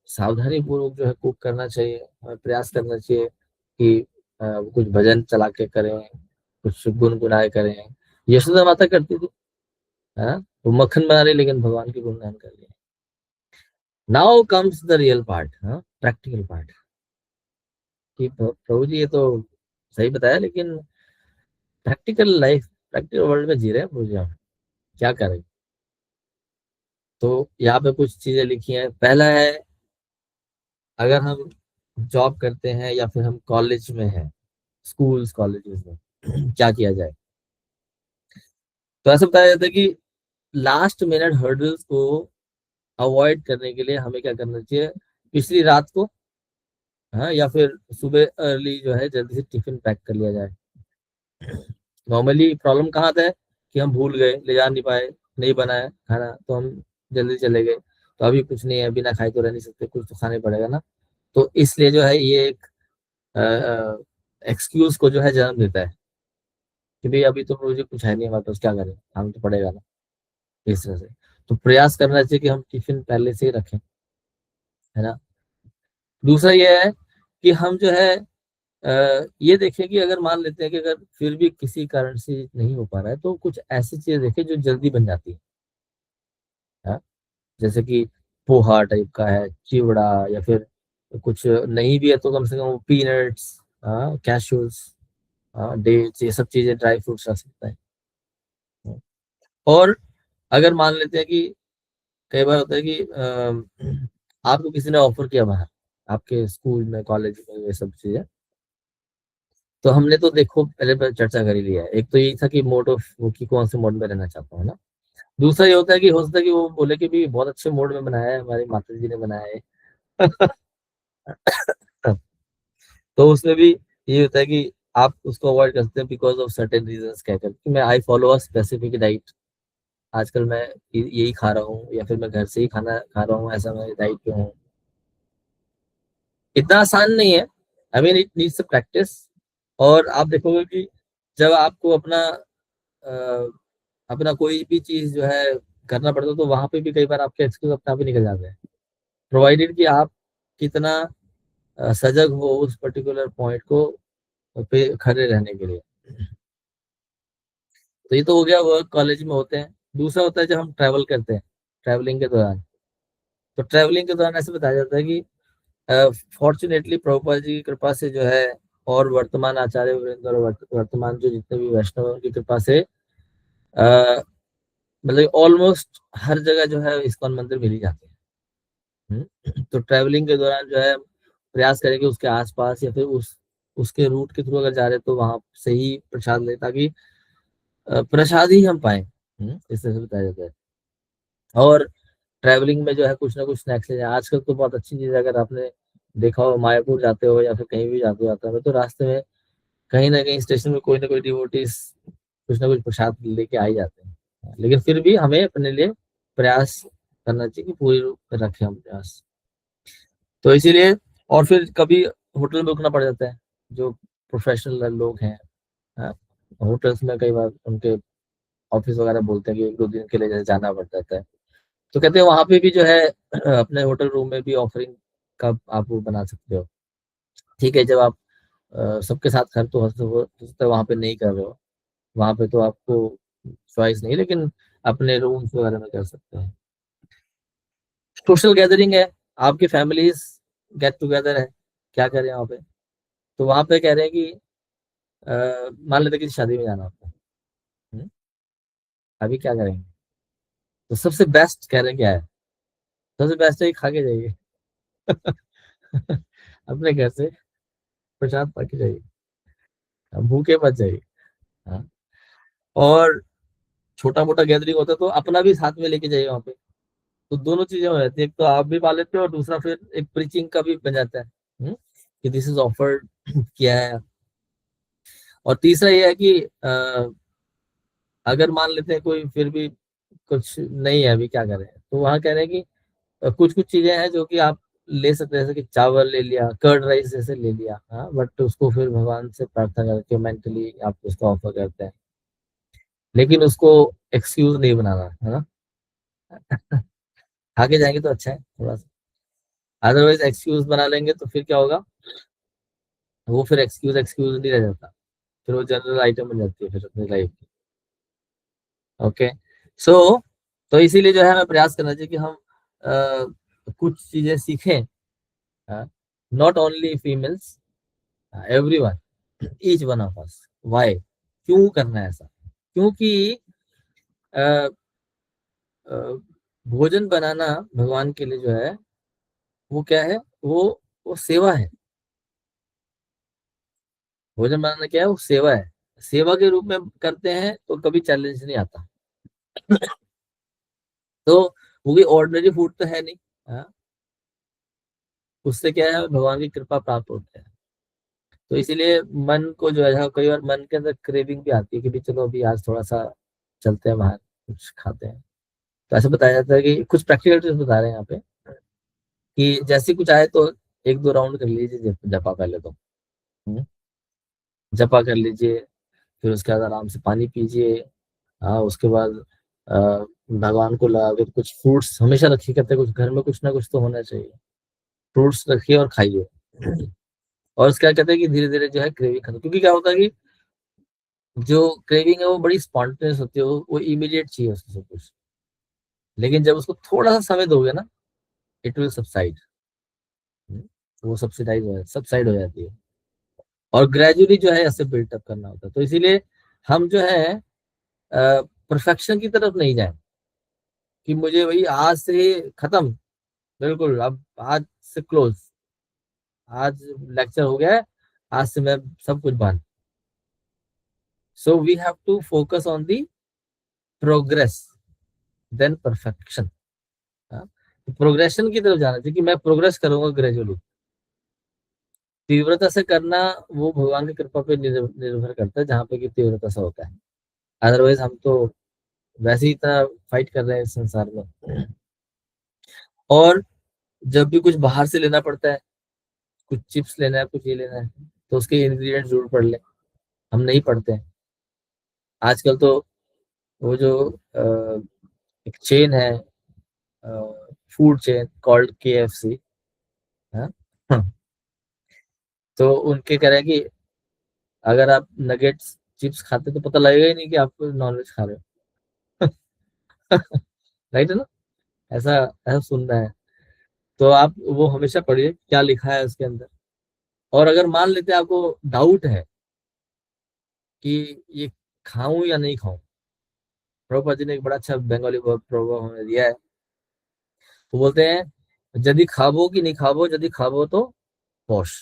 सावधानी पूर्वक जो है कुक करना चाहिए, और प्रयास करना चाहिए कि वो कुछ भजन चला के करें, कुछ गुनगुनाए करें। यशोदा माता करती थी, हाँ, वो मक्खन बना रही लेकिन भगवान की गुणगान कर रही है। Now comes the real part, हाँ, प्रैक्टिकल पार्ट, कि प्रभु जी ये तो सही बताया, लेकिन प्रैक्टिकल लाइफ, प्रैक्टिकल वर्ल्ड में जी रहे हैं प्रभु जी, हम क्या करें? तो यहाँ पे कुछ चीजें लिखी हैं। पहला है, अगर हम जॉब करते हैं या फिर हम कॉलेज में हैं, स्कूल्स कॉलेजेस में, क्या किया जाए? तो ऐसा बताया जाता है कि लास्ट मिनट हर्डल्स को अवॉइड करने के लिए हमें क्या करना चाहिए, पिछली रात को, हाँ, या फिर सुबह अर्ली जो है जल्दी से टिफिन पैक कर लिया जाए। नॉर्मली प्रॉब्लम कहाँ आता है, कि हम भूल गए, ले जा नहीं पाए, नहीं बनाया खाना, तो हम जल्दी चले गए, तो अभी कुछ नहीं है, बिना खाए तो रह नहीं सकते, कुछ तो खाने पड़ेगा ना। तो इसलिए जो है ये एक एक्सक्यूज को जो है जन्म देता है, कि भाई अभी तो मुझे कुछ है नहीं हमारे पास, क्या करें, खाना तो पड़ेगा ना, इस तरह से। तो प्रयास करना चाहिए कि हम टिफिन पहले से ही रखें, है ना। दूसरा ये है कि हम जो है ये देखें कि अगर मान लेते हैं कि अगर फिर भी किसी कारण से नहीं हो पा रहा है, तो कुछ ऐसी चीजें देखें जो जल्दी बन जाती है, हाँ? जैसे कि पोहा टाइप का है, चिवड़ा, या फिर कुछ नहीं भी है तो कम से कम पीनट्स, कैशूज, डेट्स, ये सब चीजें, ड्राई फ्रूट्स रख सकते हैं। और अगर मान लेते हैं कि कई बार होता है कि आपको किसी ने ऑफर किया बाहर, आपके स्कूल में, कॉलेज में, ये सब चीजें, तो हमने तो देखो पहले चर्चा कर ही लिया है। एक तो यही था कि मोड ऑफ वो, कि कौन से मोड में रहना चाहता हूँ ना। दूसरा ये होता है कि हो सकता है कि वो बोले कि भी बहुत अच्छे मोड में बनाया है, हमारी माता जी ने बनाया है। तो उसमें भी ये होता है कि आप उसको अवॉइड कर सकते हैं बिकॉज ऑफ सर्टेन रीजंस, कहकर कि मैं I follow a specific diet, आजकल मैं यही खा रहा हूँ, या फिर मैं घर से ही खाना खा रहा हूँ, ऐसा मैं डाइट पे हूँ। इतना आसान नहीं है, I mean it needs practice. और आप देखोगे कि जब आपको अ, अपना कोई भी चीज जो है करना पड़ता है, तो वहां पे भी कई बार आपके एक्सक्यूज अपने आप ही निकल जाते हैं, प्रोवाइडेड कि आप कितना सजग हो उस पर्टिकुलर पॉइंट को पे खड़े रहने के लिए। तो ये तो हो गया, वर्क कॉलेज में होते हैं। दूसरा होता है जब हम ट्रैवल करते हैं, ट्रैवलिंग के दौरान। तो ट्रैवलिंग के दौरान ऐसे बताया जाता है कि फॉर्चुनेटली प्रभुपाद जी की कृपा से जो है, और वर्तमान आचार्य वृंद और वर्तमान जो जितने भी वैष्णव हैं, उनकी कृपा से मतलब ऑलमोस्ट हर जगह जो है इस्कॉन मंदिर मिल ही जाते हैं। तो ट्रैवलिंग के दौरान जो है प्रयास करें कि उसके आसपास या फिर उसके रूट के थ्रू अगर जा रहे हैं तो वहां से ही प्रसाद ले, ताकि प्रसाद ही हम पाए। इस तरह से बताया जाता है। और ट्रैवलिंग में जो है कुछ ना कुछ स्नैक्स ले जाए। आजकल तो बहुत अच्छी चीज है, अगर आपने देखा हो मायापुर जाते हो या फिर कहीं भी जाते हो जाते हो तो रास्ते में कहीं ना कहीं स्टेशन में कोई ना कोई डिवोटीज कुछ ना कुछ प्रसाद लेके आ ही जाते हैं। लेकिन फिर भी हमें अपने लिए प्रयास करना चाहिए कि पूरी रखें हम प्रयास। तो इसीलिए, और फिर कभी होटल में रुकना पड़ जाता है। जो प्रोफेशनल लोग हैं, हाँ, होटल्स में कई बार उनके ऑफिस वगैरह बोलते हैं कि 1-2 दिन के लिए जैसे जाना पड़ जाता है। तो कहते हैं वहां पे भी जो है अपने होटल रूम में भी ऑफरिंग का आप वो बना सकते हो। ठीक है, जब आप सबके साथ खर्च तो हो सकता है वहां पे नहीं कर रहे हो, वहां पे तो आपको चॉइस नहीं, लेकिन अपने रूम्स वगैरह में कर सकते हैं। सोशल गैदरिंग है, आपकी फैमिलीज गेट टुगेदर है, क्या करें वहाँ पे? तो वहां पे कह रहे हैं कि मान लेते हैं कि शादी में जाना आपको, हम्म, अभी क्या करेंगे? तो सबसे बेस्ट कह रहे हैं क्या है? सबसे बेस्ट है कि खा के जाइए। अपने घर से प्रसाद पा के जाइए, भूखे मत जाइए। हाँ। और छोटा मोटा गैदरिंग होता है तो अपना भी साथ में लेके जाइए वहां पे। तो दोनों चीजें हो जाती है, एक तो आप भी पा लेते हो और दूसरा फिर एक प्रीचिंग का भी बन जाता है। कि दिस इज ऑफर्ड किया है। और तीसरा ये है कि अगर मान लेते हैं कोई फिर भी कुछ नहीं है, अभी क्या करें, तो वहां कह रहे हैं कि कुछ कुछ चीजें हैं जो कि आप ले सकते हैं, जैसे कि चावल ले लिया, कर्ड राइस जैसे ले लिया, हाँ, बट उसको फिर भगवान से प्रार्थना करके मेंटली आप उसको ऑफर करते हैं। लेकिन उसको एक्सक्यूज नहीं बनाना है ना। आगे जाएंगे तो अच्छा है थोड़ा सा। अदरवाइज एक्सक्यूज बना लेंगे तो फिर क्या होगा, वो फिर एक्सक्यूज एक्सक्यूज नहीं रह जाता, फिर वो जनरल आइटम बन जाती है फिर अपनी लाइफ की। ओके। सो तो इसीलिए जो है हमें प्रयास करना चाहिए कि हम कुछ चीजें सीखें। Not only females, everyone, each one of us. Why? क्यों करना है ऐसा? क्योंकि अ, अ, भोजन बनाना भगवान के लिए जो है वो क्या है, वो सेवा है। भोजन बनाना क्या है, वो सेवा है। सेवा के रूप में करते हैं तो कभी चैलेंज नहीं आता। तो वो भी ऑर्डिनरी फूड तो है नहीं। हाँ, उससे क्या है, भगवान की कृपा प्राप्त होती है। तो इसीलिए मन को जो है, कई बार मन के अंदर क्रेविंग भी आती है कि भी चलो अभी आज थोड़ा सा चलते हैं बाहर, कुछ खाते हैं। तो ऐसे बताया जाता है कि कुछ प्रैक्टिकल टिप्स बता रहे हैं यहाँ पे कि जैसे कुछ आए तो 1-2 राउंड कर लीजिए जपा पहले तो। हम्म, जपा कर लीजिए, फिर उसके बाद आराम से पानी पीजिए। हाँ, उसके बाद अ, भगवान को लगा के कुछ फ्रूट्स हमेशा रखिए, कहते हैं कुछ घर में कुछ ना कुछ तो होना चाहिए। फ्रूट्स रखिए और खाइए। और उसके बाद कहते हैं कि धीरे धीरे जो है क्रेविंग खत्म, क्योंकि क्या होता है कि जो क्रेविंग है वो बड़ी स्पॉन्टेनियस होती है, वो इमीडिएट चाहिए उसको सब कुछ। लेकिन जब उसको थोड़ा सा समय दोगे ना, इट विल सबसाइड। वो सबसाइड हो जाती है। और ग्रेजुअली जो है ऐसे बिल्टअप करना होता है। तो इसीलिए हम जो है परफेक्शन की तरफ नहीं जाए कि मुझे वही आज से खत्म, बिल्कुल अब आज से क्लोज, आज लेक्चर हो गया है, आज से मैं सब कुछ बंद। So we have to focus on the progress then perfection. Progression की तरफ जाना चाहिए कि मैं प्रोग्रेस करूंगा ग्रेजुअली। तीव्रता से करना वो भगवान की कृपा पे निर्भर करता है, जहाँ पे कि तीव्रता से होता है। अदरवाइज हम तो वैसे ही इतना फाइट कर रहे हैं इस संसार में। और जब भी कुछ बाहर से लेना पड़ता है, कुछ चिप्स लेना है, कुछ ये लेना है, तो उसके इंग्रेडिएंट्स जरूर पढ़ ले। हम नहीं पढ़ते हैं आजकल तो। वो जो एक चेन है, फूड चेन कॉल्ड KFC, हाँ? तो उनके कह रहे हैं कि अगर आप नगेट्स चिप्स खाते तो पता लगेगा ही नहीं कि आप नॉनवेज खा रहे हो। राइट है ना? ऐसा ऐसा सुनना है। तो आप वो हमेशा पढ़िए क्या लिखा है उसके अंदर। और अगर मान लेते हैं आपको डाउट है कि ये खाऊं या नहीं खाऊं, प्रभुपाद जी ने एक बड़ा अच्छा बंगाली प्रभाव हमें दिया है। वो बोलते हैं, यदि खाबो कि नहीं खाबो, यदि खाबो तो होश।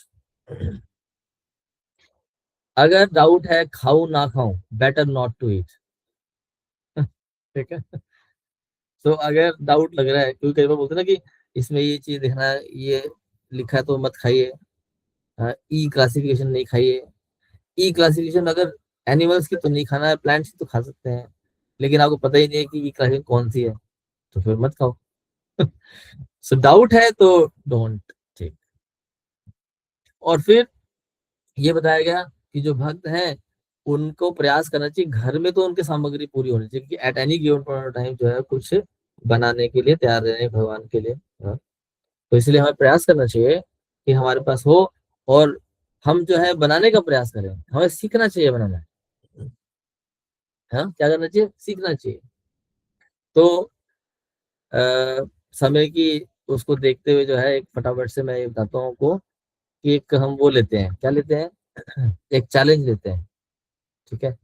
अगर डाउट है खाऊं ना खाऊं, बेटर नॉट टू ईट। ठीक है। तो अगर डाउट लग रहा है, क्योंकि कई बार बोलते हैं ना कि इसमें ये चीज देखना है, ये लिखा है तो मत खाइए, ई क्लासिफिकेशन नहीं खाइए। ई क्लासिफिकेशन अगर एनिमल्स की तो नहीं खाना है, प्लांट्स की तो खा सकते हैं, लेकिन आपको पता ही नहीं है कि ई क्लासिफिकेशन कौन सी है, तो फिर मत खाओ। सो डाउट है तो डोंट। ठीक। और फिर ये बताया गया कि जो भक्त हैं उनको प्रयास करना चाहिए, घर में तो उनकी सामग्री पूरी होनी चाहिए कि at any given point of time जो है कुछ बनाने के लिए तैयार रहने भगवान के लिए। हाँ। तो इसलिए हमें प्रयास करना चाहिए कि हमारे पास हो, और हम जो है बनाने का प्रयास करें, हमें सीखना चाहिए बनाना। हाँ, क्या करना चाहिए, सीखना चाहिए। तो आ, समय की उसको देखते हुए जो है एक फटाफट से मैं ये बताता हूँ आपको कि एक हम वो लेते हैं, क्या लेते हैं, एक चैलेंज लेते हैं। ठीक है।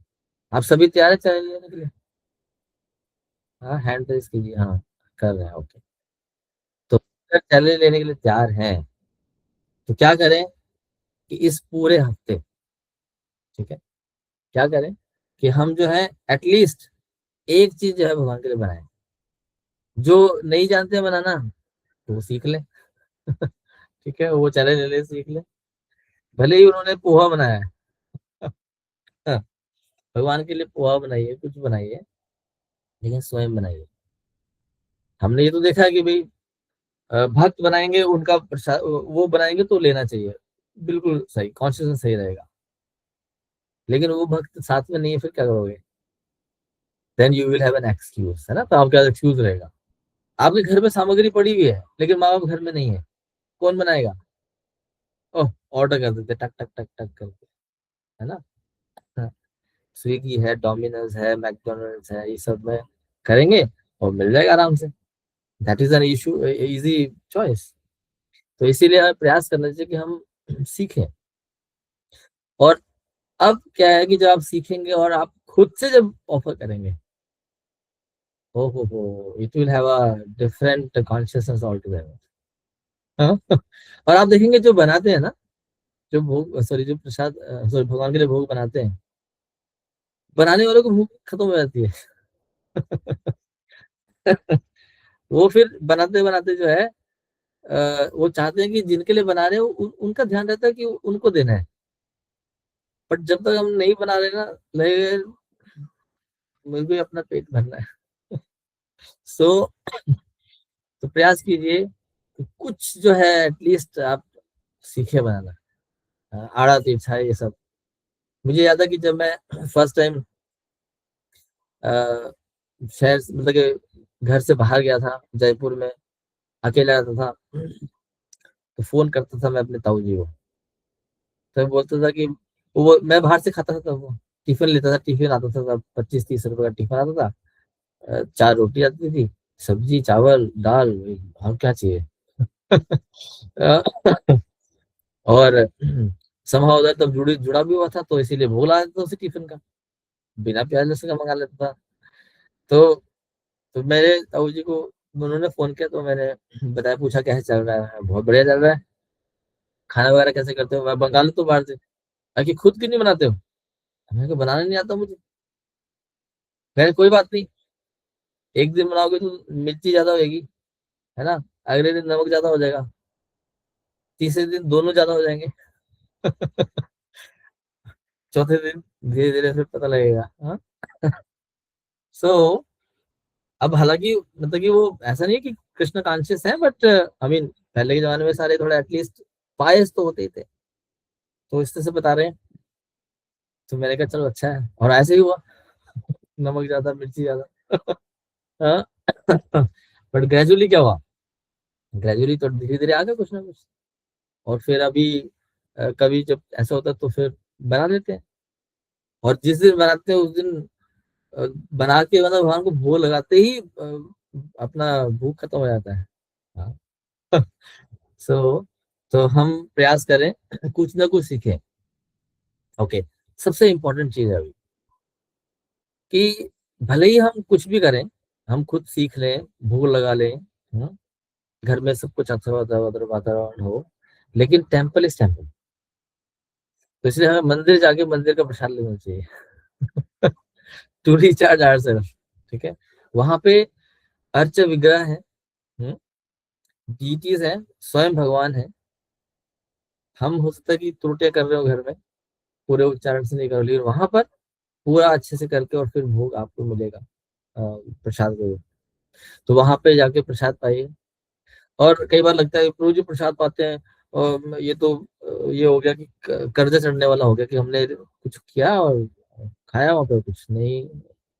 आप सभी तैयार है चैलेंज लेने के लिए? हाँ, हैंड रेस कीजिए। हाँ, कर रहे हैं, ओके। तो चैलेंज लेने के लिए तैयार हैं, तो क्या करें कि इस पूरे हफ्ते, ठीक है, क्या करें कि हम जो है एटलीस्ट एक चीज जो है भगवान के लिए बनाएं। जो नहीं जानते हैं बनाना तो वो सीख लें। ठीक है, वो चैलेंज ले ले, सीख लें। भले ही उन्होंने पोहा बनाया है, हाँ, भगवान के लिए पोहा बनाइए, कुछ बनाइए, लेकिन स्वयं बनाइए। हमने ये तो देखा है कि भाई भक्त बनाएंगे उनका प्रसाद वो बनाएंगे तो लेना चाहिए, बिल्कुल सही, कॉन्शियस सही रहेगा। लेकिन वो भक्त साथ में नहीं है, फिर क्या करोगे? Then you will have an excuse, है ना? तो आपका एक्सक्यूज रहेगा। आपके घर में सामग्री पड़ी हुई है लेकिन माँ बाप घर में नहीं है, कौन बनाएगा? ओह, ऑर्डर कर देते टक टक टक टक करके, है ना? हाँ, स्विगी है, डोमिनोज है, मैकडोनल्ड्स है, ये सब में करेंगे और मिल जाएगा आराम से। That is an issue, easy choice. तो इसीलिए हमें प्रयास करना चाहिए कि हम सीखें। और अब क्या है कि जब आप सीखेंगे और आप खुद से जब ऑफर करेंगे, हो it will have a different consciousness all together. हाँ। और आप देखेंगे जो बनाते हैं ना, जो भोग सॉरी जो प्रसाद सॉरी भगवान के लिए भोग बनाते हैं, बनाने वालों को भूख खत्म हो जाती है। वो फिर बनाते बनाते जो है वो चाहते हैं कि जिनके लिए बना रहे हो उनका ध्यान रहता है कि उनको देना है। बट जब तक हम नहीं बना रहे ना, लगे मुझे भी अपना पेट भरना है। सो तो प्रयास कीजिए कि कुछ जो है एटलीस्ट आप सीखे बनाना। आड़ा तिरछा ये सब। मुझे याद है कि जब मैं फर्स्ट टाइम शहर मतलब कि घर से बाहर गया था, जयपुर में अकेला रहता था, तो फोन करता था मैं अपने ताऊ जी को। तो मैं बोलता था कि वो मैं बाहर से खाता था, तब वो टिफिन लेता था, टिफिन आता था तब 25-30 रुपए का टिफिन आता था। 4 रोटी आती थी, सब्जी चावल दाल, और क्या चाहिए। अ, और समहा उधर तब जुड़ा भी हुआ था, तो इसीलिए भूल आ जाता था उसी टिफिन का, बिना प्याज लहसुन का मंगा लेता था। तो मेरे ताऊ जी को उन्होंने फोन किया, तो मैंने बताया, पूछा कैसे चल रहा है, बहुत बढ़िया चल रहा है। खाना वगैरह कैसे करते हो? मैं मंगा लेता हूँ बाहर से। कि खुद क्यों नहीं बनाते हो? मैंने कहा बनाना नहीं आता मुझे। मैंने कोई बात नहीं, एक दिन बनाओगे तो मिर्ची ज्यादा होगी, है ना, अगले दिन नमक ज्यादा हो जाएगा, तीसरे दिन दोनों ज्यादा हो जाएंगे। चौथे दिन धीरे धीरे फिर पता लगेगा। हाँ। सो अब हालांकि मतलब कि वो ऐसा नहीं है कि कृष्ण कॉन्शियस है, बट आई मीन पहले के जमाने में सारे थोड़ा एटलीस्ट पायस तो होते ही थे, तो इस तरह से बता रहे हैं। तो मैंने कहा चलो अच्छा है, और ऐसे ही हुआ, नमक ज्यादा मिर्ची ज्यादा। हाँ। बट ग्रेजुअली क्या हुआ, ग्रेजुअली तो धीरे धीरे आ गया कुछ ना कुछ। और फिर अभी कभी जब ऐसा होता है तो फिर बना लेते हैं। और जिस दिन बनाते हैं उस दिन बना के मतलब भगवान को भोग लगाते ही अपना भूख खत्म हो जाता है। हाँ। सो तो हम प्रयास करें कुछ ना कुछ सीखें। ओके। सबसे इम्पोर्टेंट चीज है अभी कि भले ही हम कुछ भी करें, हम खुद सीख लें, भूख लगा लें, घर में सब कुछ अच्छा वातावरण हो, लेकिन टेम्पल इज टेम्पल। तो इसलिए हमें मंदिर जाके मंदिर का प्रसाद लेना चाहिए टू रिचार्ज आवरसेल्फ। ठीक है, वहां पे अर्च विग्रह है, डीटीज है, स्वयं भगवान है। हम हो सकता है कि त्रुटियां कर रहे हो घर में, पूरे उच्चारण से नहीं कर, लेकिन वहां पर पूरा अच्छे से करके और फिर भोग आपको मिलेगा प्रसाद को। तो वहां पे जाके प्रसाद पाइए। और कई बार लगता है प्रभु जी प्रसाद पाते हैं और ये तो ये हो गया कि कर्जा चढ़ने वाला हो गया कि हमने कुछ किया और खाया, वहां पे कुछ नहीं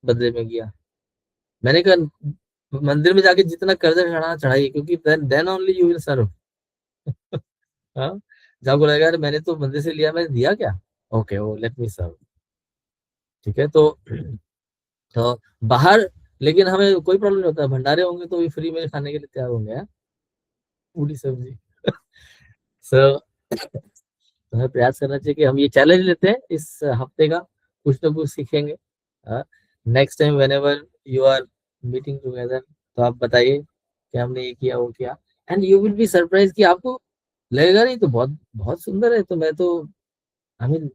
बदले में किया। मैंने कहा मंदिर में जाके जितना कर्जा चढ़ाना चढ़ाइए, क्योंकि then only you will serve. हाँ, जब आपको लगेगा अरे मैंने तो मंदिर से लिया, मैंने दिया क्या, ओके वो लेट मी सर्व। ठीक है, तो बाहर, लेकिन हमें कोई प्रॉब्लम नहीं होता, भंडारे होंगे तो भी फ्री में खाने के लिए तैयार होंगे, पूरी सब्जी। सो हमें प्रयास करना चाहिए कि हम ये चैलेंज लेते हैं इस हफ्ते का, कुछ ना कुछ सीखेंगे। Next time whenever you are meeting together, तो आप बताइए कि हमने ये किया वो किया, and you will be surprise कि आपको लगेगा नहीं तो बहुत बहुत सुंदर है, तो मैं तो I mean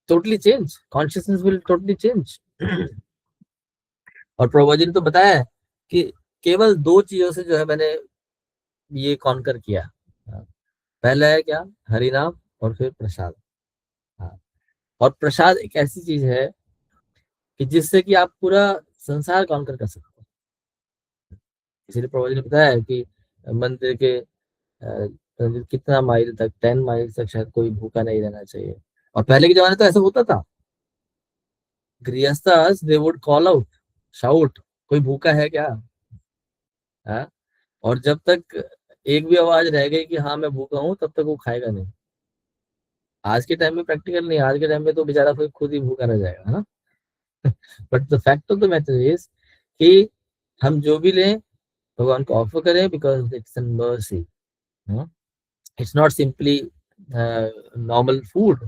totally change, consciousness will totally change. और प्रभु जी ने तो बताया है कि केवल दो चीजों से जो है मैंने ये कॉन्कर किया। हाँ, पहला है क्या, हरि नाम, और फिर प्रसाद। हाँ, और प्रसाद एक ऐसी चीज है कि जिससे कि आप पूरा संसार कॉन्कर कर सकते हो। इसीलिए प्रभु जी ने बताया है कि मंदिर के कितना माइल तक, 10 माइल तक शायद कोई भूखा नहीं रहना चाहिए। और पहले के जमाने तो ऐसा होता था, गृहस्थास they would call out, shout, कोई भूखा है क्या। हाँ? और जब तक एक भी आवाज रह गई कि हाँ मैं भूखा हूँ, तब तक वो खाएगा नहीं। आज के टाइम में प्रैक्टिकल नहीं, आज के टाइम में तो बेचारा कोई खुद ही भूखा रह जाएगा, है ना। But the fact of the matter is कि हम जो भी लें भगवान को ऑफर करें, because it's an mercy. It's not simply normal food.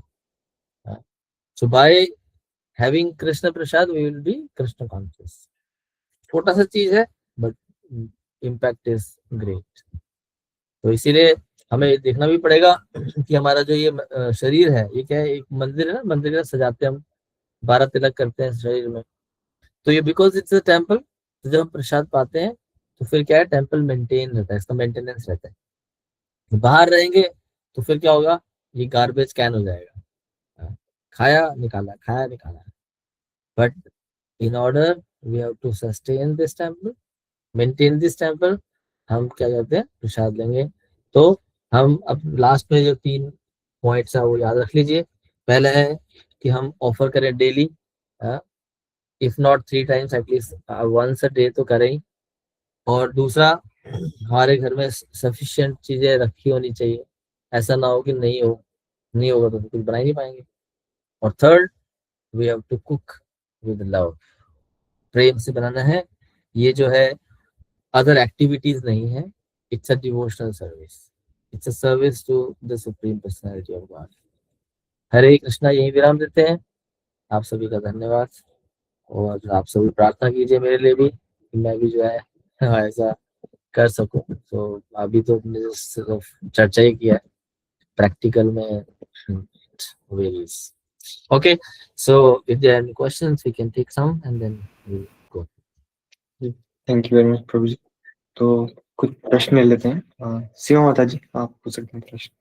So by having Krishna prasad we will be Krishna conscious. छोटा सा चीज है, बट इम्पैक्ट इज ग्रेट। तो इसीलिए हमें देखना भी पड़ेगा कि हमारा जो ये शरीर है, ये क्या है, एक मंदिर है ना, मंदिर का सजाते हैं हम, 12 तिलक करते हैं शरीर में। तो ये बिकॉज इट्स अ टेम्पल, तो जब हम प्रसाद पाते हैं तो फिर क्या है, टेम्पल मेंटेन रहता है, इसका मेंटेनेंस रहता है। बाहर रहेंगे तो फिर क्या होगा, ये गार्बेज कैन हो जाएगा। हाँ, खाया निकाला, खाया निकाला। But in order we have to sustain this temple, maintain this temple, हम क्या करते हैं, प्रसाद लेंगे। तो हम अब लास्ट में जो 3 पॉइंट्स है वो याद रख लीजिए। पहला है कि हम ऑफर करें daily, if not 3 times at least once a day तो करें ही। और दूसरा, हमारे घर में सफिशिएंट चीजें रखी होनी चाहिए, ऐसा ना हो कि नहीं होगा तो कुछ बना ही नहीं पाएंगे। और third, we have to cook with love, प्रेम से बनाना है। ये जो है अदर एक्टिविटीज नहीं है, it's a devotional service, it's a service to the supreme personality of God. Hare Krishna, यही विराम देते हैं। आप सभी का धन्यवाद। और आप सभी प्रार्थना कीजिए मेरे लिए भी कि मैं भी जो है ऐसा कर सकूं। तो अभी तो हमने सिर्फ चर्चा ही किया है, प्रैक्टिकल में varies. Okay, so if there are any questions we can take some and then we go.
Thank you very much प्रभु जी। तो कुछ प्रश्न ले लेते हैं। शिवा माता जी, आप पूछ सकते हैं प्रश्न।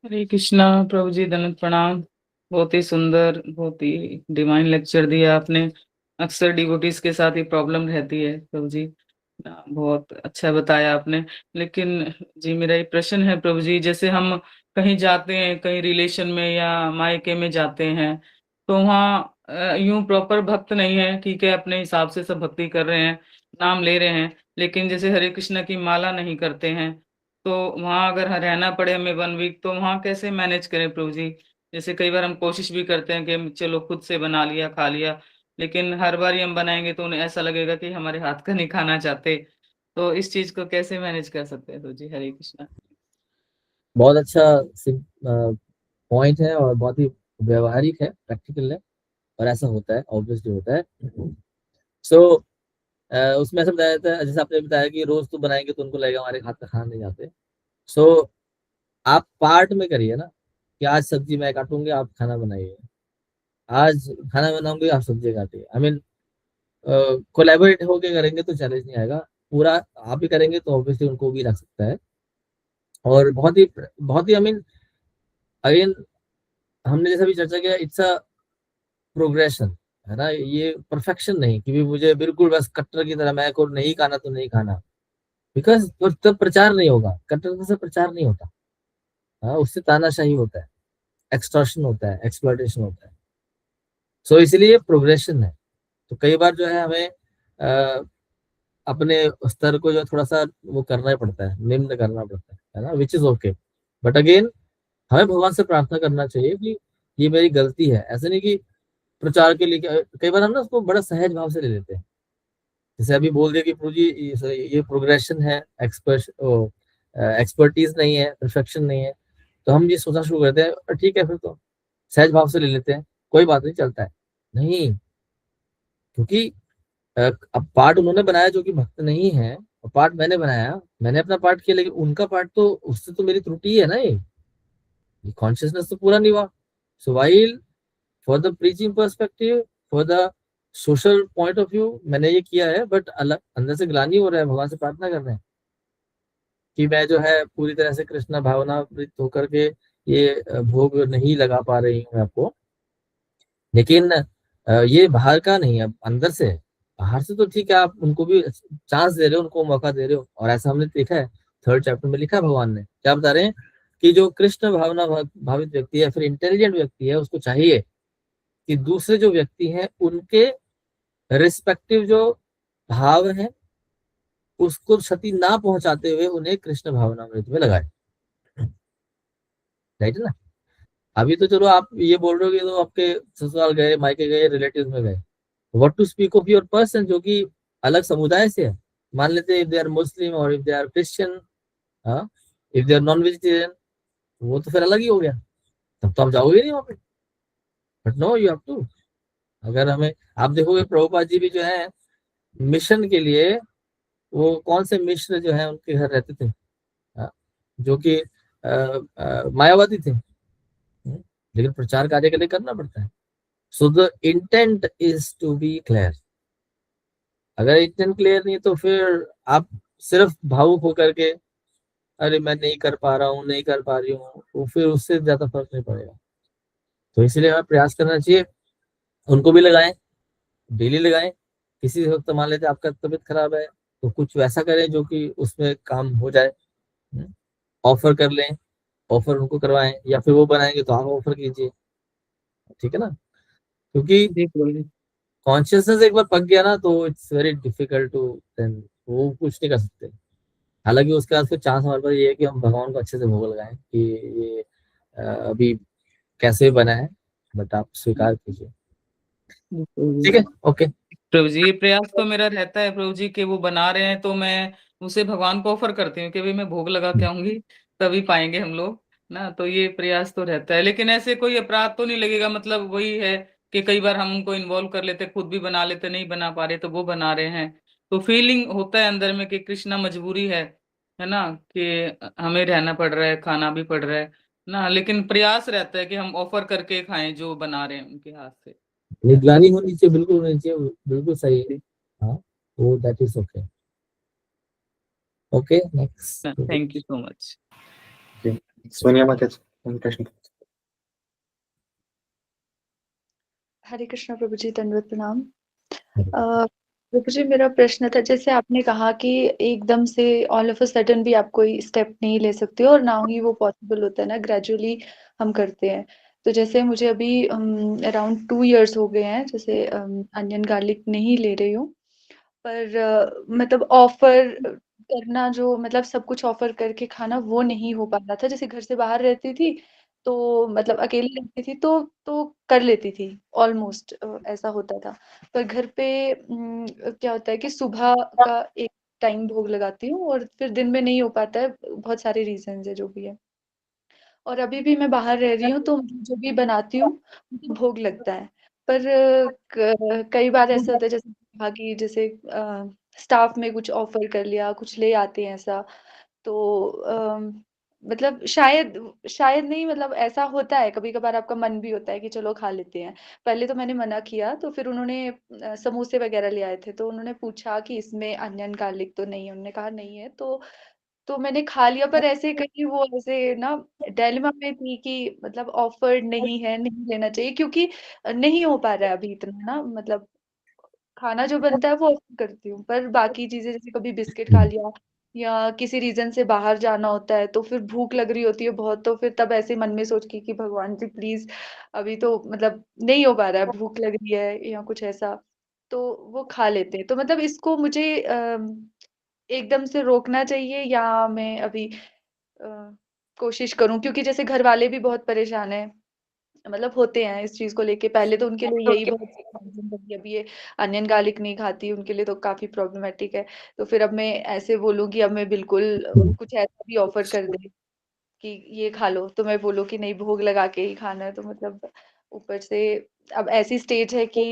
हरे कृष्णा प्रभु जी, दंड प्रणाम। बहुत ही सुंदर, बहुत ही डिवाइन लेक्चर दिया आपने। अक्सर डिवोटीज के साथ ही प्रॉब्लम रहती है प्रभु जी, बहुत अच्छा बताया आपने। लेकिन जी मेरा एक प्रश्न है प्रभु जी, जैसे हम कहीं जाते हैं, कहीं रिलेशन में या मायके में जाते हैं, तो वहाँ यूं प्रॉपर भक्त नहीं है, ठीक है, अपने हिसाब से सब भक्ति कर रहे हैं, नाम ले रहे हैं, लेकिन जैसे हरे कृष्णा की माला नहीं करते हैं, तो वहां अगर रहना पड़े हमें 1 वीक, तो वहां कैसे मैनेज करें प्रभु जी। जैसे कई बार हम कोशिश भी करते हैं कि चलो खुद से बना लिया, खा लिया, लेकिन हर बार ही हम बनाएंगे तो उन्हें ऐसा लगेगा कि हमारे हाथ का नहीं खाना चाहते। तो इस चीज को कैसे मैनेज कर सकते हैं प्रभु जी। हरे कृष्णा।
बहुत अच्छा पॉइंट है और बहुत ही व्यवहारिक है, प्रैक्टिकल है, और ऐसा होता है, ऑब्वियसली होता है। सो उसमें ऐसा बताया जाता है, जैसे आपने बताया कि रोज तो बनाएंगे तो उनको लगेगा हमारे हाथ का खाना नहीं जाते। सो आप पार्ट में करिए ना, कि आज सब्जी मैं काटूंगी, आप खाना बनाइए। आज खाना बनाऊंगी, आप सब्जी काटिए। आई मीन कोलैबोरेट होके करेंगे तो चैलेंज नहीं आएगा। पूरा आप भी करेंगे तो ऑब्वियसली उनको भी लग सकता है। और बहुत ही आई मीन अगेन, हमने जैसा भी चर्चा किया, इट्स अ प्रोग्रेशन, है ना। ये परफेक्शन नहीं कि भी मुझे बिल्कुल बस कट्टर की तरह मैं को नहीं खाना तो नहीं खाना। बिकॉज तब प्रचार नहीं होगा, कट्टर से प्रचार नहीं होता। हाँ, उससे तानाशाही होता है, एक्सटॉर्शन होता है, एक्सप्लॉइटेशन होता है। सो इसलिए प्रोग्रेशन है। तो कई बार जो है हमें अपने स्तर को जो थोड़ा सा वो करना ही पड़ता है, निम्न करना पड़ता है ना, which is okay. But again, हमें भगवान से प्रार्थना करना चाहिए कि ये मेरी गलती है। ऐसे नहीं कि प्रचार के लिए कई बार हम ना उसको बड़ा सहज भाव से ले लेते हैं। जैसे अभी बोल दिया कि प्रभु जी ये प्रोग्रेशन है, एक्सपर्टीज नहीं है, परफेक्शन नहीं है। तो हम ये सोचना शुरू करते हैं, ठीक है फिर तो सहज भाव से ले लेते हैं, कोई बात नहीं, चलता है। नहीं, क्योंकि अब पार्ट उन्होंने बनाया जो कि भक्त नहीं है, और पार्ट मैंने बनाया, मैंने अपना पार्ट किया, लेकिन उनका पार्ट तो उससे तो मेरी त्रुटि है ना। ये कॉन्शियसनेस तो पूरा नहीं हुआ। So while for the preaching perspective, for the social point of view मैंने ये किया है, बट अलग अंदर से ग्लानि हो रहा है, भगवान से प्रार्थना कर रहे हैं कि मैं जो है पूरी तरह से कृष्ण भावनामृत होकर के ये भोग नहीं लगा पा रही हूँ आपको। लेकिन ये बाहर का नहीं है, अंदर से है। बाहर से तो ठीक है, आप उनको भी चांस दे रहे हो, उनको मौका दे रहे हो। और ऐसा हमने देखा है, 3rd चैप्टर में लिखा है, भगवान ने क्या बता रहे हैं कि जो कृष्ण भावित व्यक्ति है, फिर इंटेलिजेंट व्यक्ति है, उसको चाहिए कि दूसरे जो व्यक्ति हैं उनके रिस्पेक्टिव जो भाव है उसको क्षति ना पहुंचाते हुए उन्हें कृष्ण भावनामृत में लगाए। राइट है ना। अभी तो चलो आप ये बोल रहे हो कि तो आपके ससुराल गए, मायके गए, रिलेटिव में गए, what to speak of your person जो कि अलग समुदाय से है। मान लेते इफ दे आर मुस्लिम और इफ दे आर क्रिश्चियन, हाँ, if they are non vegetarian, वो तो फिर अलग ही हो गया, तब तो आप जाओगे नहीं वहां पे। But no, you have to. अगर हमें आप देखोगे, प्रभुपाद जी भी जो है मिशन के लिए, वो कौन से मिश्र जो है उनके घर रहते थे, हाँ, जो कि मायावादी थे। लेकिन प्रचार कार्य के लिए करना पड़ता है। So the intent is to be clear. अगर इंटेंट क्लियर नहीं तो फिर आप सिर्फ भावुक होकर के, अरे मैं नहीं कर पा रहा हूँ, नहीं कर पा रही हूँ, तो फिर उससे ज्यादा फर्क नहीं पड़ेगा। तो इसलिए हमें प्रयास करना चाहिए, उनको भी लगाएं, डेली लगाएं। किसी वक्त मान लेते आपका तबीयत खराब है तो कुछ वैसा करें जो कि उसमें काम हो जाए। ऑफर कर लें, ऑफर उनको करवाएं, या फिर वो बनाएंगे तो आप ऑफर कीजिए। ठीक है ना, क्योंकि
बिल्कुल।
कॉन्शियसनेस एक बार पक गया ना तो it's very difficult to then, वो कुछ नहीं कर सकते। हालांकि उसके बाद फिर चांस हमारे पास ये है कि हम भगवान को अच्छे से भोग लगाएं कि ये अभी कैसे बना है, बट आप स्वीकार कीजिए। ठीक है, ओके।
प्रभु जी, ये प्रयास तो मेरा रहता है प्रभु जी कि वो बना रहे हैं तो मैं उसे भगवान को ऑफर करती हूँ कि भाई मैं भोग लगा के आऊंगी, तभी पाएंगे हम लोग ना। तो ये प्रयास तो रहता है, लेकिन ऐसे कोई अपराध तो नहीं लगेगा। मतलब वही है कि कई बार हम उनको इन्वॉल्व कर लेते, खुद भी बना लेते, नहीं बना पा रहे तो वो बना रहे हैं, तो फीलिंग होता है अंदर में कि कृष्णा मजबूरी है ना, कि हमें रहना पड़ रहा है, खाना भी पड़ रहा है ना। लेकिन प्रयास रहता है कि हम ऑफर करके खाएं जो बना रहे हैं उनके हाथ से।
निगरानी होनी चाहिए, बिल्कुल होनी चाहिए, बिल्कुल सही है। हाँ, वो that is okay. Okay, next.
Thank you so much.
Sonia माता जी, प्रश्न।
हरे कृष्णा प्रभु जी, दंडवत प्रणाम। प्रभु जी, मेरा प्रश्न था, जैसे आपने कहा कि एकदम से ऑल ऑफ अ सडन भी आप कोई स्टेप नहीं ले सकते हो और ना ही वो पॉसिबल होता है ना, ग्रेजुअली हम करते हैं। तो जैसे मुझे अभी अराउंड 2 इयर्स हो गए हैं, जैसे अनियन गार्लिक नहीं ले रही हूँ, पर मतलब ऑफर करना, जो मतलब सब कुछ ऑफर करके खाना, वो नहीं हो पा रहा था। जैसे घर से बाहर रहती थी तो मतलब अकेली रहती थी तो कर लेती थी ऑलमोस्ट, ऐसा होता था। पर घर पे क्या होता है कि सुबह का एक टाइम भोग लगाती हूँ और फिर दिन में नहीं हो पाता है, बहुत सारे रीजंस है जो भी है। और अभी भी मैं बाहर रह रही हूँ तो जो भी बनाती हूँ मुझे भोग लगता है। पर कई बार ऐसा होता है, जैसे कहा कि जैसे स्टाफ में कुछ ऑफर कर लिया, कुछ ले आते हैं ऐसा, तो मतलब शायद शायद नहीं, मतलब ऐसा होता है कभी कभार, आपका मन भी होता है कि चलो खा लेते हैं। पहले तो मैंने मना किया, तो फिर उन्होंने समोसे वगैरह ले आए थे, तो उन्होंने पूछा कि इसमें अनियन गार्लिक तो नहीं है, उन्होंने कहा नहीं है, तो मैंने खा लिया। पर ऐसे कहीं वो ऐसे ना डायलेमा में थी कि मतलब ऑफर्ड नहीं है, नहीं लेना चाहिए, क्योंकि नहीं हो पा रहा है अभी इतना ना, मतलब खाना जो बनता है वो अवॉइड करती हूँ, पर बाकी चीजें जैसे कभी बिस्किट खा लिया या किसी रीजन से बाहर जाना होता है, तो फिर भूख लग रही होती है बहुत, तो फिर तब ऐसे मन में सोच की कि भगवान जी प्लीज, अभी तो मतलब नहीं हो पा रहा है, भूख लग रही है या कुछ ऐसा, तो वो खा लेते हैं। तो मतलब इसको मुझे एकदम से रोकना चाहिए, या मैं अभी कोशिश करूं, क्योंकि जैसे घर वाले भी बहुत परेशान है, मतलब होते हैं इस चीज को लेके। पहले तो उनके लिए यही बहुत अभी ये अनियन गार्लिक नहीं खाती, उनके लिए तो काफी प्रॉब्लमेटिक है। तो फिर अब मैं ऐसे बोलूँ कि अब मैं बिल्कुल वो कुछ ऐसा भी ऑफर कर दे कि ये खा लो, तो मैं बोलूँ कि नहीं, भोग लगा के ही खाना है, तो मतलब ऊपर से अब ऐसी स्टेज है कि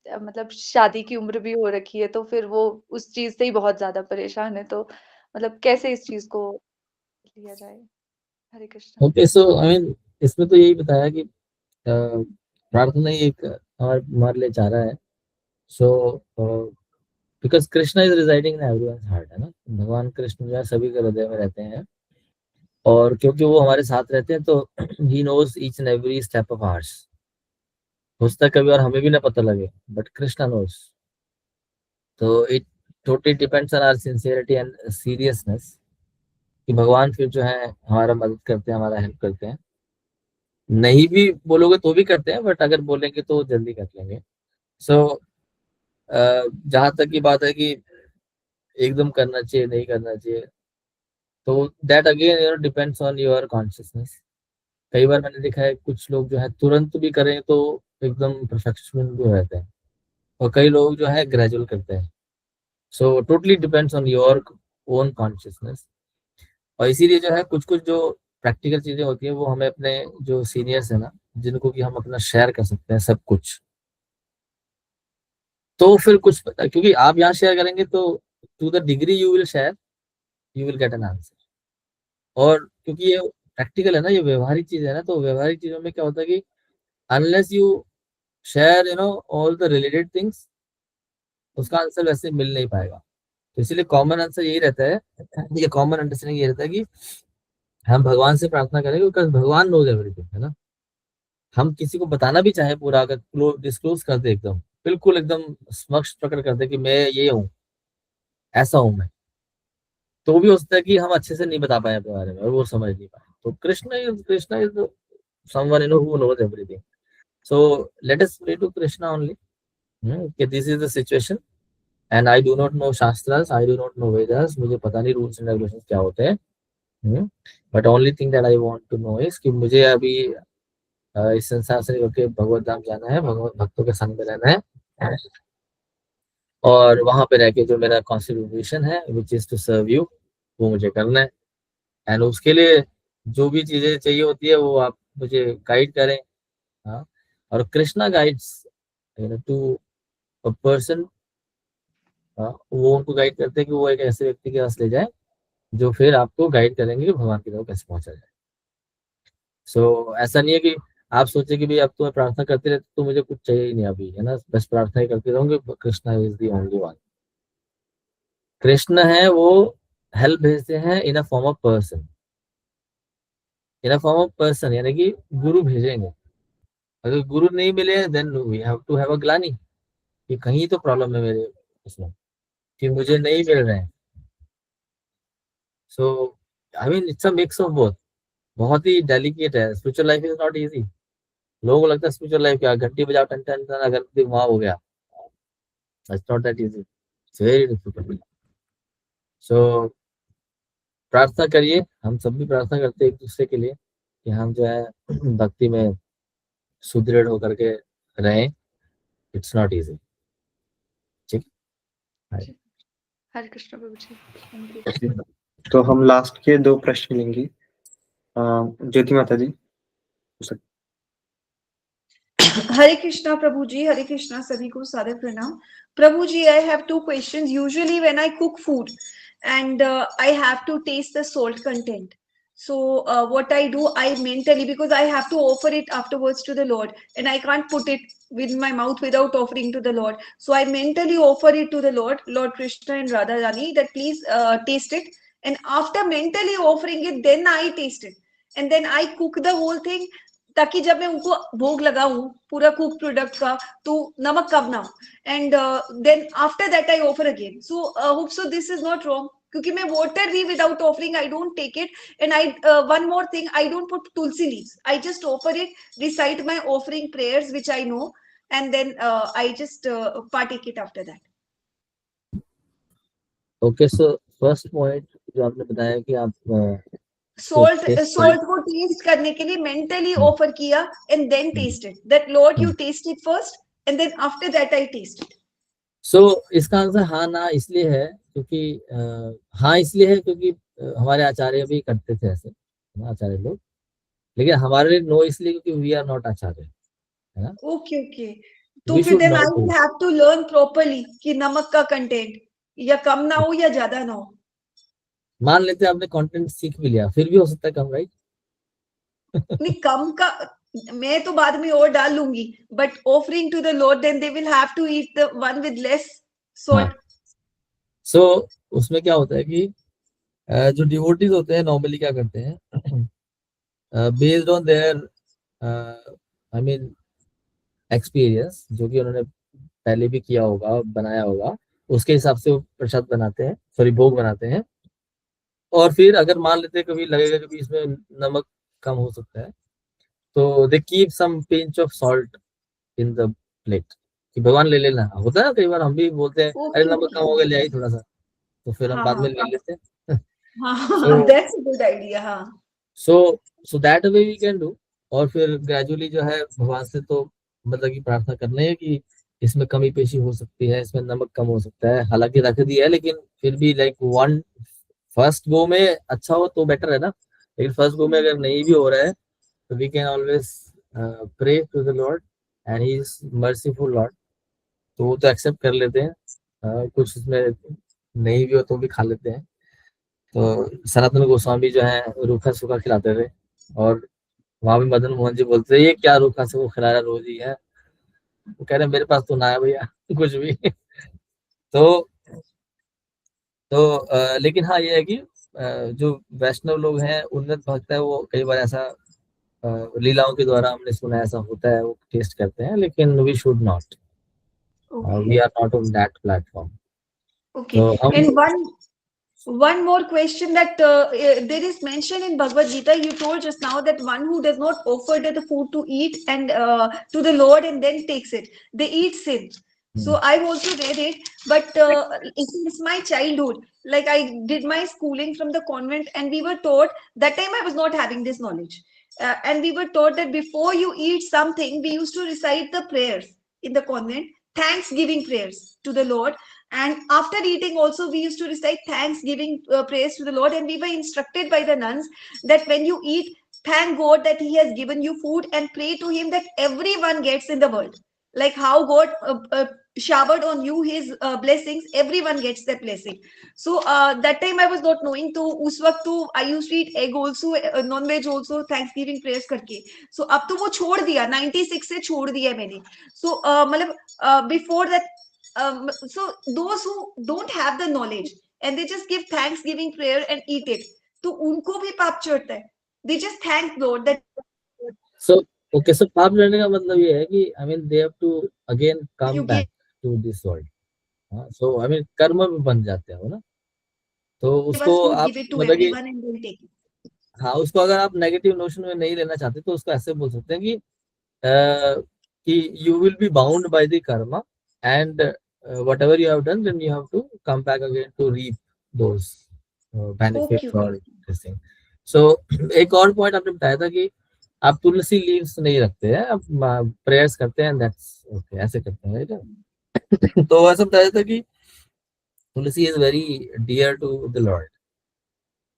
मतलब शादी की उम्र भी हो रखी है, तो फिर वो उस चीज से ही बहुत ज्यादा परेशान है, तो मतलब कैसे इस चीज को लिया जाए। Hare Krishna.
Okay, so I mean इसमें तो यही बताया कि प्रार्थना ही एक हमारे लिए चाह रहा है। So because Krishna is residing in everyone's heart, है ना, भगवान कृष्ण जो है सभी के हृदय में रहते हैं, और क्योंकि वो हमारे साथ रहते हैं तो ही knows each and every step of ours. हो सकता है कभी और हमें भी ना पता लगे, बट कृष्णा नोज। तो it totally depends on our sincerity and seriousness कि भगवान फिर जो है हमारा मदद करते हैं, हमारा हेल्प करते हैं। नहीं भी बोलोगे तो भी करते हैं, बट अगर बोलेंगे तो जल्दी कर लेंगे। सो जहां तक की बात है कि एकदम करना चाहिए नहीं करना चाहिए, तो that again depends on your consciousness. कई बार मैंने देखा है कुछ लोग जो है तुरंत भी करें तो एकदम परफेक्शन भी रहते हैं, और कई लोग जो है ग्रेजुअल करते हैं। So totally depends on your own consciousness. और इसीलिए जो है कुछ कुछ जो प्रैक्टिकल चीजें होती हैं वो हमें अपने जो सीनियर्स है ना, जिनको कि हम अपना शेयर कर सकते हैं सब कुछ, तो फिर कुछ पता, क्योंकि आप यहाँ शेयर करेंगे तो to the degree you will share, you will get an answer. और क्योंकि ये प्रैक्टिकल है ना, ये व्यवहारिक चीज है ना, तो व्यवहारिक चीजों में क्या होता है कि unless you share all the related things, उसका आंसर वैसे मिल नहीं पाएगा। तो इसीलिए कॉमन आंसर यही रहता है, ये कॉमन अंडरस्टैंडिंग ये रहता है कि हम भगवान से प्रार्थना करेंगे, बिकॉज भगवान नोज एवरीथिंग, है ना। हम किसी को बताना भी चाहे पूरा, अगर डिस्क्लोज कर दे एकदम, बिल्कुल एकदम समक्ष प्रकट कर दे कि मैं ये हूँ, ऐसा हूं मैं, तो भी हो सकता है कि हम अच्छे से नहीं बता पाए अपने बारे में और वो समझ नहीं पाए। तो Krishna is someone who knows everything. So let us pray to Krishna only कि this is the situation and I do not know shastras, I do not know Vedas, मुझे पता नहीं रूल्स एंड रेगुलेशंस क्या होते हैं। But only thing that I want to know is कि मुझे अभी इस संसार से निकल के भगवत धाम जाना है, भगवत भक्तों के संग में रहना है, और वहां पे रह के जो मेरा कॉन्स्टिट्यूशन है which is to serve you, वो मुझे करना है। एंड उसके लिए जो भी चीजें चाहिए होती है वो आप मुझे गाइड करें। हाँ, और Krishna guides to a person, वो उनको गाइड करते हैं कि वो एक ऐसे व्यक्ति के पास ले जाए जो फिर आपको गाइड करेंगे कि भगवान की तरफ कैसे पहुंचा जाए। सो ऐसा नहीं है कि आप सोचे कि भाई अब तो मैं प्रार्थना करते रहते तो मुझे कुछ चाहिए ही नहीं अभी, है ना, बस प्रार्थना ही करते रहूंगे, Krishna is the only one. Krishna है वो हेल्प भेजते हैं in a form of person, in a form of person, यानी कि गुरु भेजेंगे। अगर गुरु नहीं मिले then we have to have a ग्लानी कि कहीं तो प्रॉब्लम है मेरे उसमें, कि मुझे नहीं मिल रहे हैं। So I mean it's a mix of both. बहुत ही डेलिकेट है, spiritual life is not easy. लोगों को लगता है स्पिरिचुअल लाइफ क्या घंटी बजाओ टन टन टन अगर वहां हो गया, it's not that easy, it's very difficult. So प्रार्थना करिए, हम सब भी प्रार्थना करते हैं एक दूसरे के लिए कि हम जो है भक्ति में सुदृढ़ होकर के रहें। It's not easy. ठीक है।
हरे कृष्ण प्रभु जी, थैंक यू।
तो हम लास्ट के 2 प्रश्न लेंगे। ज्योति माता जी।
हरे कृष्णा प्रभु जी, हरे कृष्णा, सभी को सारे प्रणाम। Prabhuji, I have two questions. Usually when I cook food and I have to taste the salt content. So what I do, I mentally, because I have to offer it afterwards to the Lord, and I can't put it with my mouth without offering to the Lord. So I mentally offer it to the Lord, Lord Krishna and Radha Rani, that please taste it. And after mentally offering it, then I taste it. And then I cook the whole thing, ताकि जब मैं उनको भोग लगाऊं पूरा कुक प्रोडक्ट का, तो नमक कम ना हो. And then after that I offer again. So hope so this is not wrong. क्योंकि मैं water भी without offering I don't take it. And I one more thing, I don't put tulsi leaves. I just offer it, recite my offering prayers which I know, and then I just partake it after that.
Okay, so first point जो आपने बताया कि आप
Salt
taste
salt को taste करने के लिए mentally offer किया and then taste it. That Lord you taste it first and then after that I taste it.
सो इसका आंसर हाँ ना इसलिए है क्योंकि हाँ इसलिए है क्योंकि हमारे आचार्य भी करते थे ऐसे, है ना, आचार्य लोग. लेकिन हमारे लिए नो इसलिए क्योंकि वी आर नॉट आचार्य, है ना.
Okay, okay. तो
We
फिर
should
then I
not
will
do.
have to learn properly कि नमक का कंटेंट या कम ना हो या ज्यादा ना हो.
मान लेते हैं आपने कंटेंट सीख भी लिया, फिर भी हो सकता है कम, राइट.
नहीं कम का मैं तो बाद में और डाल लूंगी, but offering to the lord then they will have to eat the one with less salt.
So उसमें क्या होता है कि जो डिवोटीज होते हैं नॉर्मली क्या करते हैं, based on their I mean experience, जो कि उन्होंने पहले भी किया होगा, बनाया होगा, उसके हिसाब से वो प्रसाद बनाते हैं, सॉरी भोग बनाते हैं. और फिर अगर मान लेते हैं कभी लगेगा कि इसमें नमक कम हो सकता है, तो they keep some pinch of salt in the plate कि भगवान ले लेना. होता है ना, कई बार हम भी बोलते हैं अरे नमक कम हो गया, ले आई थोड़ा सा, तो फिर हम बाद में ले लेते हैं.
That's a good idea. हाँ,
so that way we can do. और फिर ग्रेजुअली जो है भगवान से तो मतलब की प्रार्थना करनी है कि इसमें कमी पेशी हो सकती है, इसमें नमक कम हो सकता है, हालांकि रख दिया है लेकिन फिर भी लाइक वन फर्स्ट गो में अच्छा हो तो बेटर है ना. लेकिन फर्स्ट गो में अगर नहीं भी हो रहा है तो we can always pray to the lord and he is merciful lord, तो वो तो एक्सेप्ट कर लेते हैं. कुछ उसमें नहीं भी हो तो भी खा लेते हैं. तो सनातन गोस्वामी जो है रूखा सूखा खिलाते थे, और वहां भी मदन मोहन जी बोलते थे ये क्या रूखा सूखा खिला रहा रोज ही है. वो कह रहे मेरे पास तो ना है भैया कुछ भी. तो लेकिन हाँ ये है कि जो वैष्णव लोग हैं, उन्नत भक्त है, वो कई बार ऐसा लीलाओं के द्वारा हमने सुना ऐसा होता है, वो टेस्ट करते हैं, लेकिन we should not, we are not on that platform.
okay. And one more question that there is mention in Bhagavad Gita. You told just now that one who does not offer the food to eat and to the Lord and then takes it, they eat sin. So I've also read it, but since my childhood, like I did my schooling from the convent, and we were taught that time I was not having this knowledge, and we were taught that before you eat something, we used to recite the prayers in the convent, thanksgiving prayers to the Lord. And after eating also we used to recite thanksgiving prayers to the Lord, and we were instructed by the nuns that when you eat, thank God that he has given you food and pray to him that everyone gets in the world, like how God showered on you his blessings, everyone gets that blessing. So that time I was not knowing, to us वक्त तो I used to eat egg also, non-veg also, thanksgiving prayers करके. So अब तो वो छोड़ दिया, 96 से छोड़ दिया मैंने. So मतलब before that, so those who don't have the knowledge and they just give thanksgiving prayer and eat it, तो उनको भी पाप चढ़ता है. They just thank Lord that.
So okay, so पाप चढ़ने का मतलब ये है कि I mean they have to again come
You
back to this world. So I mean कर्म में बन जाते हैं वो ना. तो उसको आप मतलब कि हाँ, उसको अगर आप नेगेटिव नोशन में नहीं लेना चाहते तो उसको ऐसे बोल सकते हैं कि you will be bound by the Karma and whatever you have done, then you have to come back again to reap those benefits or this thing. So एक और पॉइंट आपने बताया था कि आप तुलसी लीव्स नहीं रखते हैं, आप प्रेयर्स करते हैं, दैट्स ओके, ऐसे करते हैं, राइट. तो ऐसा बताया था कि tulsi is very dear to the lord.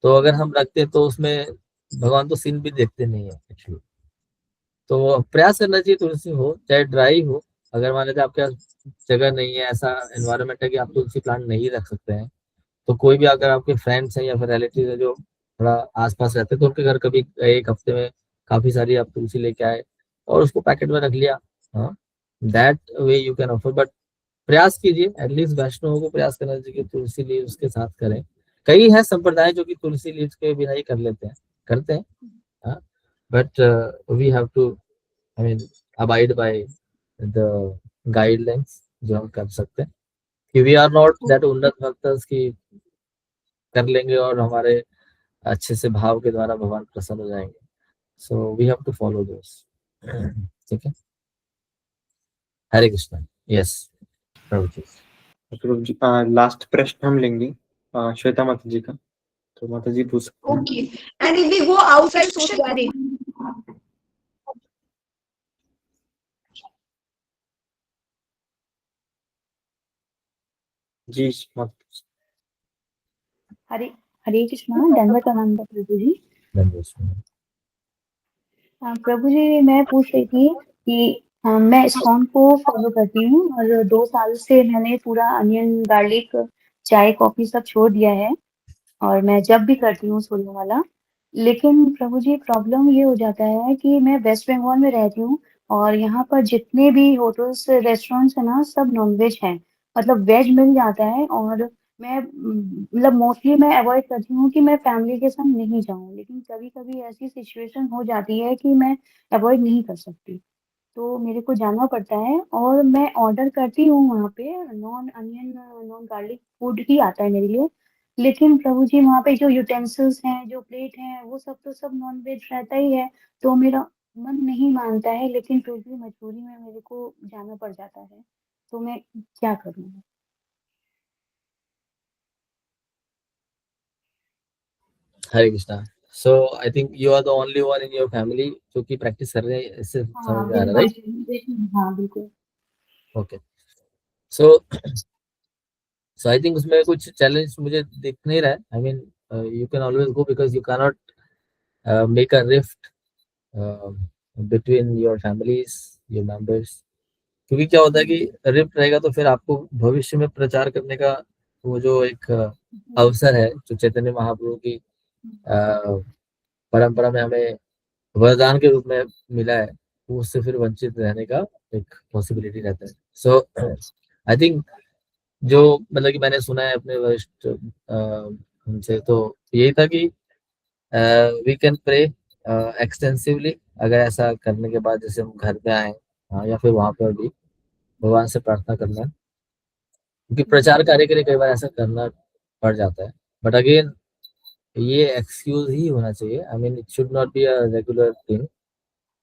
तो अगर हम रखते हैं तो उसमें भगवान तो सीन भी देखते नहीं है एक्चुअली. तो प्रयास करना चाहिए तुलसी हो चाहे ड्राई हो, अगर मान लेते आपके पास जगह नहीं है, ऐसा एनवायरनमेंट है कि आप तुलसी प्लांट नहीं रख सकते हैं, तो कोई भी अगर आपके फ्रेंड्स हैं या फिर रिलेटिव है जो थोड़ा आसपास रहते हैं, तो उनके घर कभी एक हफ्ते में काफी सारी आप तुलसी लेके आए और उसको पैकेट में रख लिया। हाँ, that way you can offer, but प्रयास कीजिए, एटलीस्ट वैष्णव को प्रयास करना चाहिए कि तुलसी लीव्स के साथ करें। कई है संप्रदाय जो कि तुलसी लीव्स के बिना ही कर लेते हैं, करते हैं, but we have to, I mean, abide by the guidelines जो हम कर सकते हैं, कि वी आर नॉट दैट उन्नत भक्त की कर लेंगे और हमारे अच्छे से भाव के द्वारा भगवान प्रसन्न हो जाएंगे। So we have to follow this. ठीक है, हरे कृष्णा। यस प्रभु जी।
प्रभु जी लास्ट प्रश्न हम लेंगे श्वेता माता जी का, तो माता जी पूछ सकते हैं।
Okay. And if we go outside social gathering,
जी माता।
हरे हरे कृष्णा, दंडवत प्रणाम प्रभु जी। प्रभु जी, मैं पूछ रही थी कि मैं इस्कॉन को फॉलो करती हूँ और 2 साल से मैंने पूरा अनियन गार्लिक चाय कॉफी सब छोड़ दिया है और मैं जब भी करती हूँ सोने वाला। लेकिन प्रभु जी, प्रॉब्लम ये हो जाता है कि मैं वेस्ट बंगाल में रहती हूँ और यहाँ पर जितने भी होटल्स रेस्टोरेंट्स है ना, सब नॉनवेज हैं। मतलब वेज मिल जाता है और मैं मतलब मोस्टली मैं अवॉइड करती हूँ कि मैं फैमिली के साथ नहीं जाऊँ, लेकिन कभी कभी ऐसी सिचुएशन हो जाती है कि मैं अवॉइड नहीं कर सकती, तो मेरे को जाना पड़ता है और मैं ऑर्डर करती हूँ वहाँ पे। Non onion non garlic food ही आता है मेरे लिए। लेकिन प्रभु जी, वहाँ पे जो यूटेंसिल्स हैं, जो प्लेट हैं, वो सब तो सब नॉन वेज रहता ही है, तो मेरा मन नहीं मानता है, लेकिन फिर भी मजबूरी में मेरे को जाना पड़ जाता है, तो मैं क्या करूँ?
Hare Krishna. So I think you are the only one in your family जो कि प्रैक्टिस कर रहे हैं, इससे समझ
हाँ
में आ रहा है,
बिल्कुल
राइट?
जी, बिल्कुल, हाँ बिल्कुल।
ओके। सो आई थिंक उसमें कुछ चैलेंज मुझे दिख नहीं रहा है। I mean, you can always go because you can not make a rift between your families, your members. क्योंकि क्या होता है कि रिफ्ट रहेगा तो फिर आपको भविष्य में प्रचार करने का वो जो एक अवसर है जो चैतन्य महाप्रभु की परंपरा में हमें वरदान के रूप में मिला है, वो उससे फिर वंचित रहने का एक पॉसिबिलिटी रहता है। सो आई थिंक जो मतलब कि मैंने सुना है अपने वरिष्ठ उनसे, तो यही था कि वी कैन प्रे एक्सटेंसिवली। अगर ऐसा करने के बाद जैसे हम घर पे आए, या फिर वहां पर भी भगवान से प्रार्थना करना, क्योंकि प्रचार कार्य के लिए कई बार ऐसा करना पड़ जाता है। बट अगेन, ये एक्सक्यूज ही होना चाहिए। I mean, it should not be a regular thing.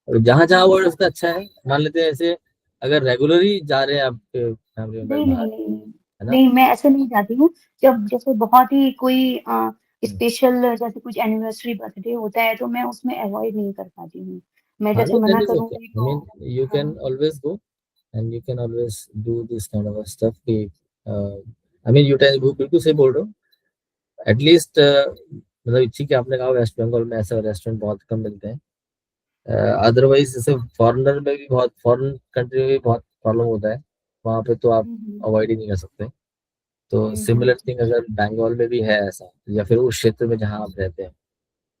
जहां जहां वर्ड उसका अच्छा है, मान लेते हैं ऐसे, अगर रेगुलरली जा रहे हैं आपके फैमिली मेंबर
नहीं
बाहर,
नहीं नहीं नहीं,
है ना?
नहीं, मैं ऐसे नहीं जाती हूँ। जब जैसे बहुत ही कोई
हम्म।
स्पेशल, जैसे कुछ एनिवर्सरी बर्थडे होता है, तो मैं उसमें अवॉइड नहीं कर पाती हूँ। मैं
हाँ,
जैसे
नो, देन
मना
इज ओके।
करूंगी
आई
तो
मीन, यू कैन
हाँ।
Always go and you can always do this kind of stuff कि आई मीन, यू कैन, बिल्कुल सही बोल रहे हो। एटलीस्ट मतलब ठीक है, आपने कहा वेस्ट बंगाल में ऐसे रेस्टोरेंट बहुत कम मिलते हैं। अदरवाइज जैसे फॉरेनर में भी बहुत, फॉरेन कंट्री में भी बहुत प्रॉब्लम होता है, वहाँ पे तो आप
हम्म,
अवॉइड ही नहीं कर सकते। तो
हम्म।
सिमिलर थिंग अगर बंगाल में भी है ऐसा, या फिर उस क्षेत्र में जहाँ आप रहते हैं,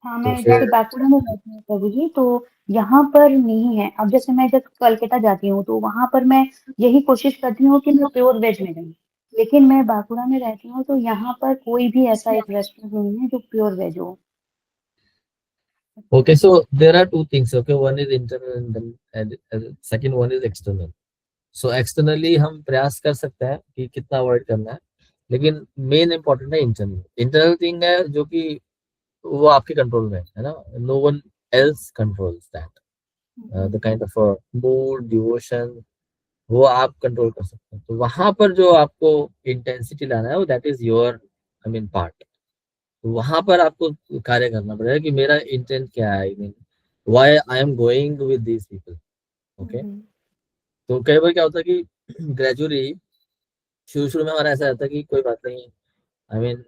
हाँ,
तो
मैं जैसे
फिर
बांकुड़ा में रहती हूँ प्रभु जी, तो यहाँ पर नहीं है। अब जैसे मैं जब कलकत्ता जाती हूँ तो वहां पर मैं यही कोशिश करती हूँ कि मैं प्योर वेज में रहूँ, लेकिन मैं बांकुड़ा में रहती हूँ तो यहाँ पर कोई भी ऐसा एक रेस्टोरेंट नहीं है जो प्योर वेज हो।
okay, so there are two things. Okay, one is internal and then second one is external. So externally हम प्रयास कर सकते हैं कि कितना अवॉइड करना है, लेकिन मेन इंपॉर्टेंट है इंटरनल। इंटरनल थिंग है जो कि वो आपके कंट्रोल में है ना, no one else controls that. The kind of mood devotion, वो आप कंट्रोल कर सकते हैं। तो वहां पर जो आपको इंटेंसिटी लाना है, वो that is your, I mean, part. तो वहां पर आपको कार्य करना पड़ेगा कि मेरा इंटेंट क्या है, I mean, why I am going with these people. Okay. तो कई बार क्या होता है कि ग्रेजुअली शुरू शुरू में हमारा ऐसा रहता है कि कोई बात नहीं, आई मीन,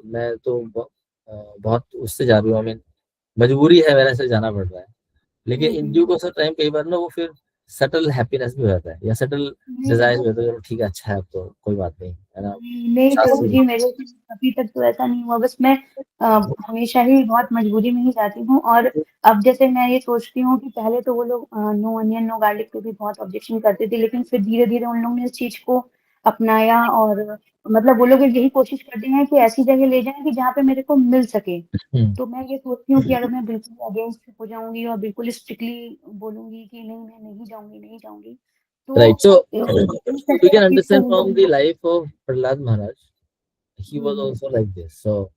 मैं तो बहुत उससे जा रही हूँ, आई मीन, मजबूरी है, मेरा से जाना पड़ रहा है। लेकिन in due course of time कई बार ना वो फिर सटल हैप्पीनेस भी हो जाता है या सटल डिजायर भी होता है, ठीक है अच्छा है अब तो कोई बात नहीं, है ना।
नहीं प्रभु
शास्त्र
जी, मेरे अभी तक तो ऐसा नहीं हुआ, बस मैं हमेशा ही बहुत मजबूरी में ही जाती हूँ। और अब जैसे मैं ये सोचती हूँ कि पहले तो वो लोग नो अनियन नो गार्लिक पे भी बहुत ऑब्जेक्शन करते थे, लेकिन फिर धीरे धीरे उन लोगों ने इस चीज को अपनाया, और मतलब वो लोग यही कोशिश करते हैं कि ऐसी जगह ले जाएं कि जहाँ पे मेरे को मिल सके। तो मैं ये सोचती हूँ कि अगर मैं बिल्कुल अगेंस्ट हो जाऊंगी और बिल्कुल स्ट्रिक्टली बोलूंगी कि नहीं मैं नहीं जाऊंगी नहीं जाऊंगी, तो
right, so
इस
we can
तरह की
understand
तो
from the life of Prahlad Maharaj, he was also like this. So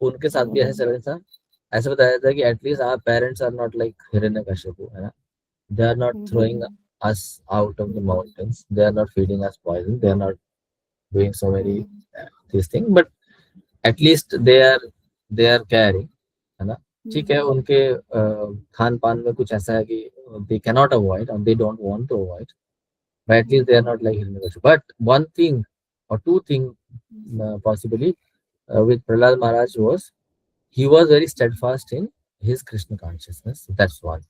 उनके साथ भी ऐसा चल रहा था, ऐसा बताया था कि at least our parents are not like Hiranyakashipu, है ना, they are not throwing us out of the mountains, they are not feeding us poison, they are not doing so many these things, but at least they are caring, है ना। ठीक है, उनके खान पान में कुछ ऐसा है कि they cannot avoid and they don't want to avoid, but at least they are not like Hiranyakashipu. But one thing or two things possibly with Prahlad Maharaj was he was very steadfast in his Krishna consciousness. That's one.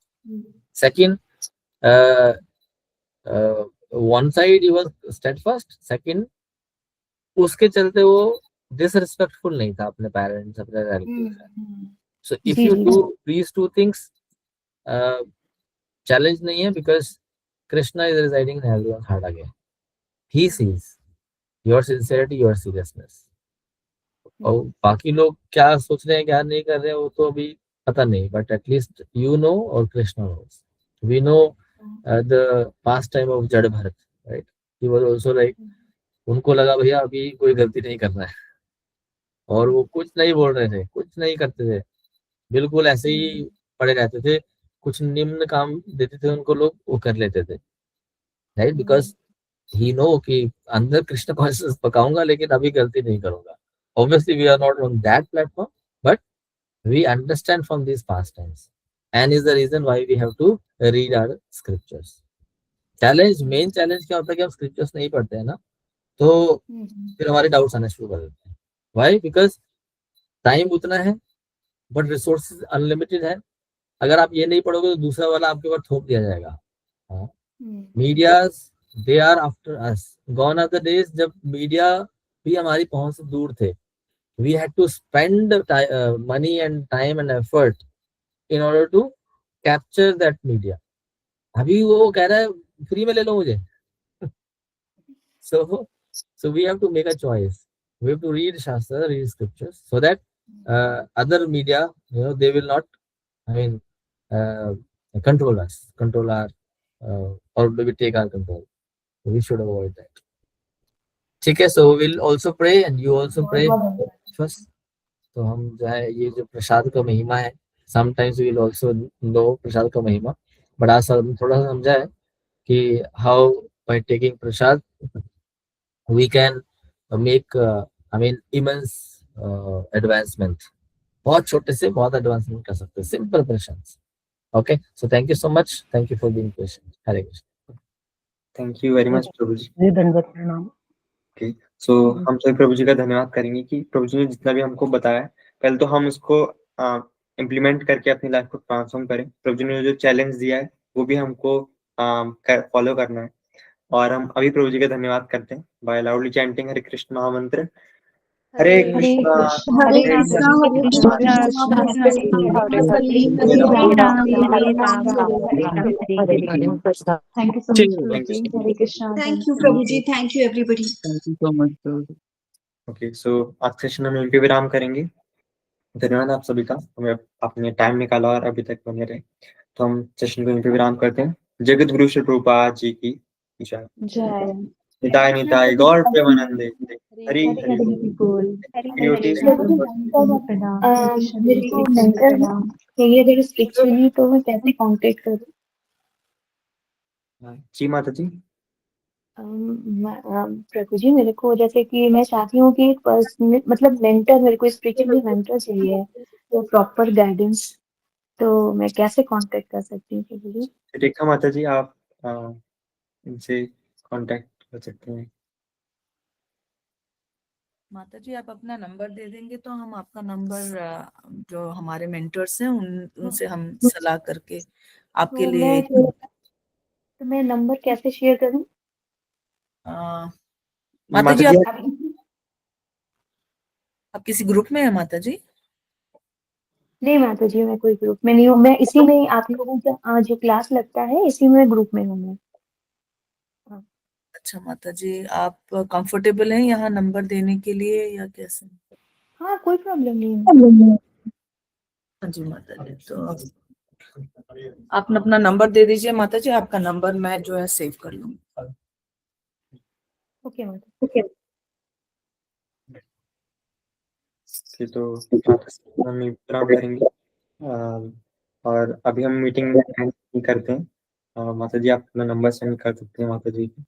Second, uh, one side he was steadfast. Second, उसके चलते वो disrespectful नहीं था अपने parents, अपने relatives. So if you do these two things, challenge नहीं है, because Krishna is residing in everyone's heart again. He sees your sincerity, your seriousness. और बाकी लोग क्या सोच रहे हैं क्या नहीं कर रहे हैं वो तो अभी पता नहीं, बट एटलीस्ट यू नो और Krishna knows. We know the past time of Jada Bharata, right. He was also like, उनको लगा भैया अभी कोई गलती नहीं करना है, और वो कुछ नहीं बोल रहे थे, कुछ नहीं करते थे, बिल्कुल ऐसे ही पड़े रहते थे. कुछ निम्न काम देते थे उनको लोग, वो कर लेते थे, राइट. बिकॉज ही नो कि अंदर कृष्ण कॉन्शियस पकाऊंगा लेकिन अभी गलती नहीं करूंगा. Obviously, we are not on that platform, but we understand from these past times, and is the reason why we have to read our scriptures. Challenge, main challenge क्या होता है कि हम scriptures नहीं पढ़ते हैं ना, तो फिर हमारे डाउट्स आने शुरू कर देते हैं. Why? Because टाइम उतना है, बट रिसोर्सेज अनलिमिटेड है. अगर आप ये नहीं पढ़ोगे तो दूसरा वाला आपके ऊपर थोप दिया जाएगा. Medias, they are after us. Gone are the days जब मीडिया भी हमारी पहुंच से दूर थे. We had to spend money and time and effort in order to capture that media. अभी वो कह रहा है फ्री में ले लो मुझे. So we have to make a choice. We have to read Shastra, read scriptures, so that other media, they will not, I mean, control us, control our, or maybe take our control. So we should avoid that. ठीक है, so we'll also pray and you also pray first. तो हम जो है ये जो प्रसाद का महिमा है, sometimes we will also know प्रसाद का महिमा, बट आज हम थोड़ा सा समझा है कि how by taking prasad we can make, I mean, immense advancement. बहुत छोटे से बहुत एडवांसमेंट कर सकते हैं, सिंपल प्रश्न. Okay, so thank you so much, thank you for being patient. Hare Krishna.
Thank you very much प्रभु जी.
दंडवत प्रणाम.
ओके, सो हम सभी प्रभु जी का धन्यवाद करेंगे कि प्रभु जी ने जितना भी हमको बताया, पहले तो हम उसको इम्प्लीमेंट करके अपनी लाइफ को ट्रांसफॉर्म करें. प्रभु जी ने जो चैलेंज दिया है वो भी हमको फॉलो करना है. और हम अभी प्रभु जी का धन्यवाद करते हैं by loudly chanting Hare Krishna महामंत्र. Hare Krishna
Hare Krishna Hare Krishna.
Thank you so much Prabhu ji. Hare Krishna.
Thank you Prabhu ji. Thank you everybody.
Thank you so much, Prabhuji.
Okay, so आज सेशन हम यहीं पे विराम करेंगे. धन्यवाद आप सभी का, हमें आपने टाइम निकाला और अभी तक बने रहे. तो हम सेशन को यहीं पे विराम करते हैं. जगत गुरु श्री प्रभुपाद जी की जय.
जय.
निताय निताय गौर प्रेमानंदे. हरि हरि
बोल.
मेरे को मेंटर चाहिए अगर स्पिरिचुअली, तो मैं कैसे कांटेक्ट करूं?
जी माता जी.
प्रभु जी, मेरे को जैसे कि मैं चाहती हूँ कि पर्सनल मतलब मेंटर, मेरे को स्पिरिचुअली मेंटर चाहिए, तो प्रॉपर गाइडेंस. तो मैं कैसे कांटेक्ट कर सकती हूँ प्रभु जी?
रेखा माता जी, आप इनसे कांटेक्ट कर सकते हैं.
माता जी, आप अपना नंबर दे देंगे तो हम आपका नंबर जो हमारे मेंटर्स हैं उनसे हम सलाह करके आपके लिए
तो मैं नंबर कैसे शेयर करूं?
माता जी
माता
आप किसी ग्रुप में है माता जी?
नहीं माता जी, मैं कोई ग्रुप में नहीं हूँ। मैं इसी में आप लोगों का जो क्लास लगता है इसी में ग्रुप में हूँ मैं।
अच्छा माता जी, आप कंफर्टेबल हैं यहाँ नंबर देने के लिए या कैसे?
हाँ, कोई प्रॉब्लम नहीं है।
हाँ जी माता जी, तो आप अपना नंबर दे दीजिए माता जी, आपका नंबर मैं जो है सेव कर लूंगी।
ओके माता।
ठीक, तो हम विश्राम करेंगे। और अभी हम मीटिंग एंड करते हैं। माता जी आप अपना नंबर सेंड कर सकते हैं माता जी को।